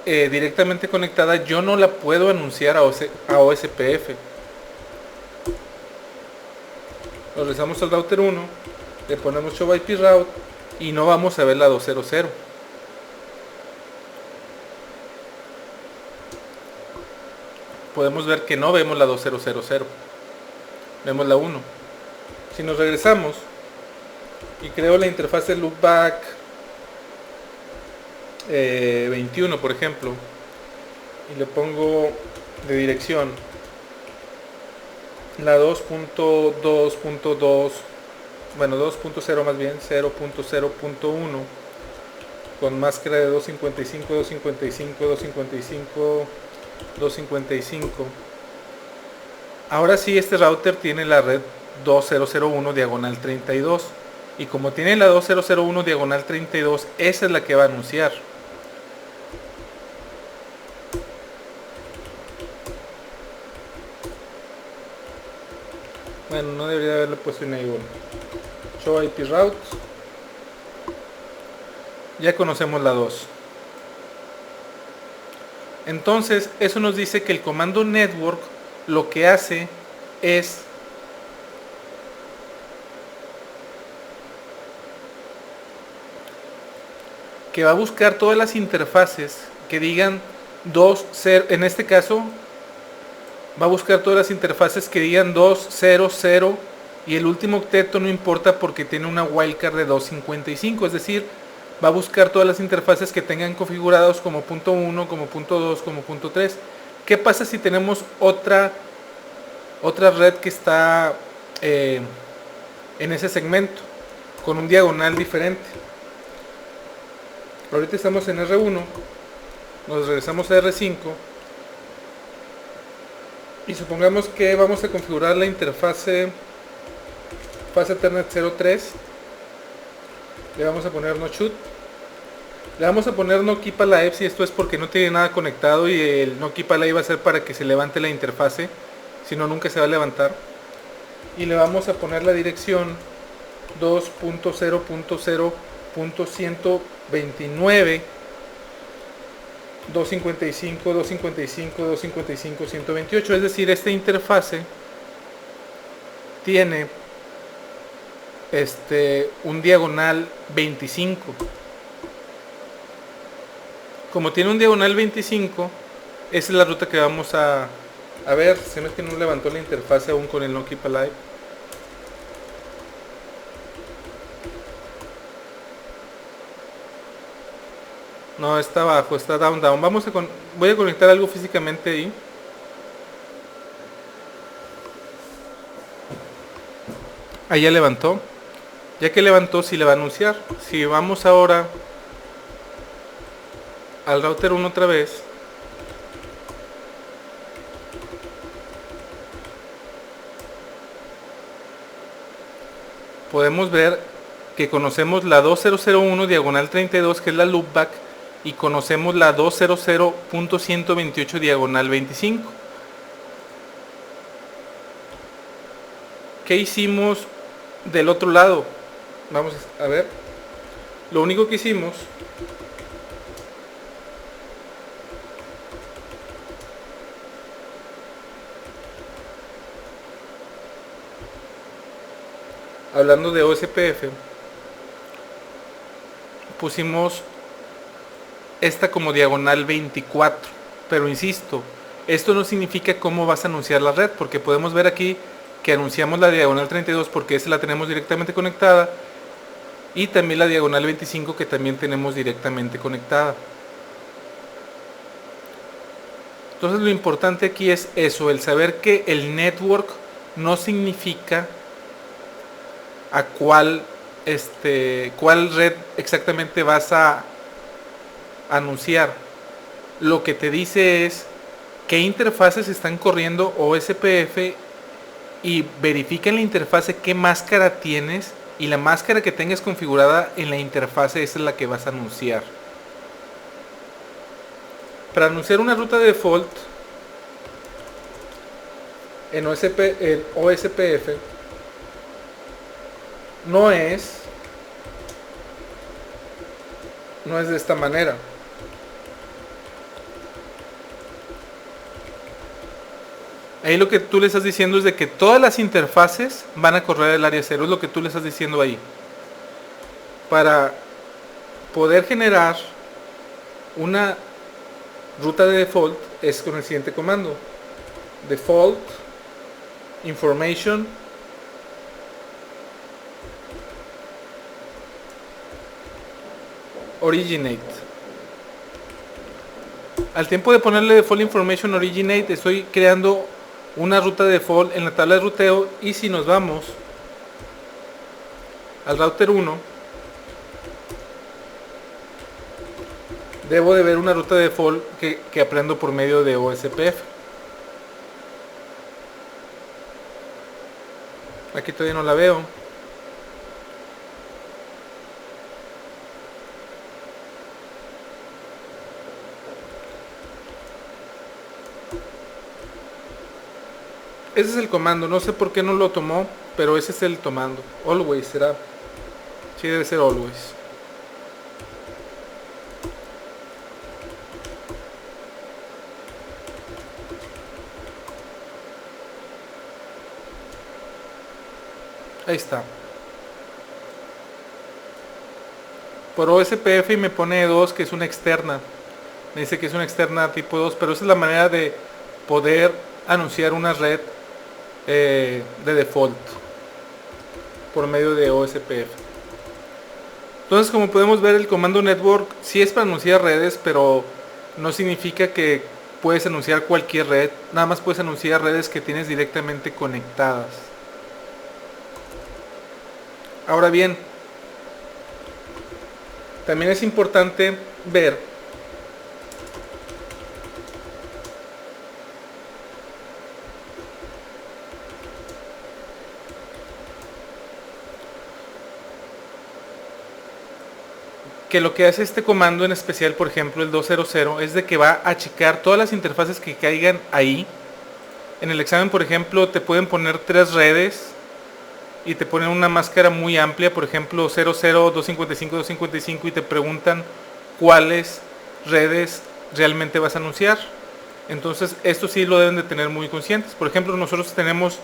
A: directamente conectada, yo no la puedo anunciar a OSPF. Regresamos al router 1, le ponemos Show IP Route y no vamos a ver la 200. Podemos ver que no vemos la 2000, vemos la 1. Si nos regresamos y creo la interfaz loopback 21, por ejemplo, y le pongo de dirección la 2.2.2, bueno, 2.0 más bien, 0.0.1, con máscara de 255, 255, 255, 255. Ahora sí, este router tiene la red 2001 diagonal 32, y como tiene la 2001 diagonal 32, esa es la que va a anunciar. Bueno, no debería haberle puesto enable. Show IP route. Ya conocemos la 2. Entonces, eso nos dice que el comando network lo que hace es que va a buscar todas las interfaces que digan 2.0, en este caso va a buscar todas las interfaces que digan 2.0.0 y el último octeto no importa porque tiene una wildcard de 2.55, es decir, va a buscar todas las interfaces que tengan configurados como .1, como .2, como .3. ¿Qué pasa si tenemos otra red que está en ese segmento con un diagonal diferente? Ahorita estamos en R1, nos regresamos a R5 y supongamos que vamos a configurar la interfase Fast Ethernet 03. Le vamos a poner no shoot, le vamos a poner no keep alive, si esto es porque no tiene nada conectado, y el no keep alive va a ser para que se levante la interfase, si no nunca se va a levantar. Y le vamos a poner la dirección 2.0.0.129 255, 255, 255, 128. Es decir, esta interfase tiene un diagonal 25. Como tiene un diagonal 25, esa es la ruta que vamos a ver. Se me es que no levantó la interfase aún con el no keep alive. No, está abajo, está down. Voy a conectar algo físicamente ahí. Ahí ya levantó. Ya que levantó, sí le va a anunciar. Si vamos ahora al router 1 otra vez, podemos ver que conocemos la 2001 diagonal 32, que es la loopback, y conocemos la 200.128 diagonal 25. ¿Qué hicimos del otro lado? Vamos a ver. Lo único que hicimos hablando de OSPF, pusimos esta como diagonal 24, pero insisto, esto no significa cómo vas a anunciar la red, porque podemos ver aquí que anunciamos la diagonal 32 porque esa la tenemos directamente conectada, y también la diagonal 25 que también tenemos directamente conectada. Entonces lo importante aquí es eso, el saber que el network no significa a cuál red exactamente vas a anunciar. Lo que te dice es qué interfaces están corriendo OSPF y verifica en la interfase qué máscara tienes, y la máscara que tengas configurada en la interfase esa es la que vas a anunciar. Para anunciar una ruta de default en OSPF no es de esta manera. Ahí lo que tú le estás diciendo es de que todas las interfaces van a correr el área 0, es lo que tú le estás diciendo ahí. Para poder generar una ruta de default es con el siguiente comando: default information originate. Al tiempo de ponerle default information originate, estoy creando una ruta de default en la tabla de ruteo. Y si nos vamos al router 1, debo de ver una ruta de default que aprendo por medio de OSPF. Aquí todavía no la veo. Ese es el comando, no sé por qué no lo tomó, pero ese es el comando. Always será. Sí, debe ser always. Ahí está. Por OSPF y me pone 2, que es una externa. Me dice que es una externa tipo 2, pero esa es la manera de poder anunciar una red de default por medio de OSPF. Entonces, como podemos ver, el comando network sí es para anunciar redes, pero no significa que puedes anunciar cualquier red. Nada más puedes anunciar redes que tienes directamente conectadas. Ahora bien, también es importante ver que lo que hace este comando en especial, por ejemplo el 200, es de que va a checar todas las interfaces que caigan ahí. En el examen, por ejemplo, te pueden poner 3 redes y te ponen una máscara muy amplia, por ejemplo 00, 255, 255, y te preguntan cuáles redes realmente vas a anunciar. Entonces esto sí lo deben de tener muy conscientes. Por ejemplo, nosotros tenemos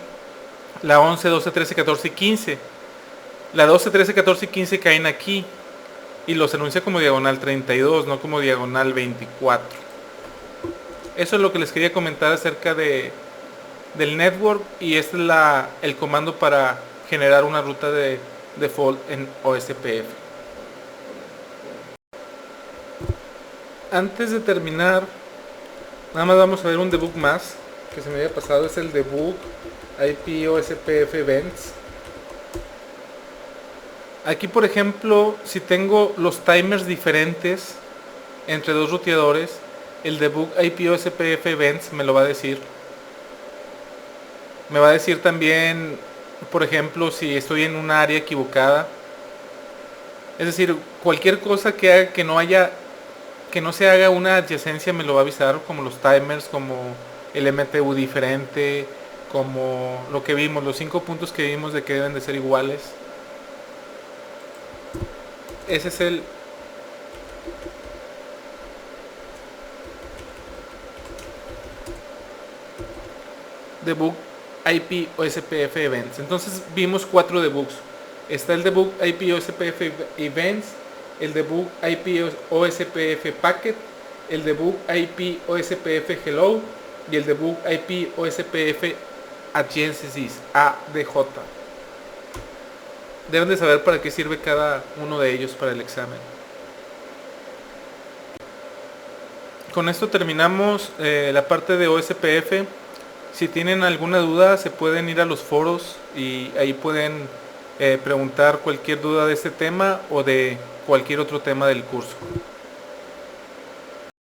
A: la 11, 12, 13, 14 y 15. La 12, 13, 14 y 15 caen aquí y los anuncia como diagonal 32, no como diagonal 24. Eso es lo que les quería comentar acerca del network, y este es el comando para generar una ruta de default en OSPF. Antes de terminar, nada más vamos a ver un debug más que se me había pasado. Es el debug IP OSPF events. Aquí, por ejemplo, si tengo los timers diferentes entre dos ruteadores, el debug IP OSPF events me lo va a decir. Me va a decir también, por ejemplo, si estoy en un área equivocada. Es decir, cualquier cosa que haga que no se haga una adyacencia me lo va a avisar, como los timers, como el MTU diferente, como lo que vimos, los 5 puntos que vimos de que deben de ser iguales. Ese es el debug IP OSPF events. Entonces vimos 4 debugs. Está el debug IP OSPF events, el debug IP OSPF packet, el debug IP OSPF hello y el debug IP OSPF adjacencies ADJ. Deben de saber para qué sirve cada uno de ellos para el examen. con esto terminamos la parte de OSPF. Si tienen alguna duda, se pueden ir a los foros y ahí pueden preguntar cualquier duda de este tema o de cualquier otro tema del curso.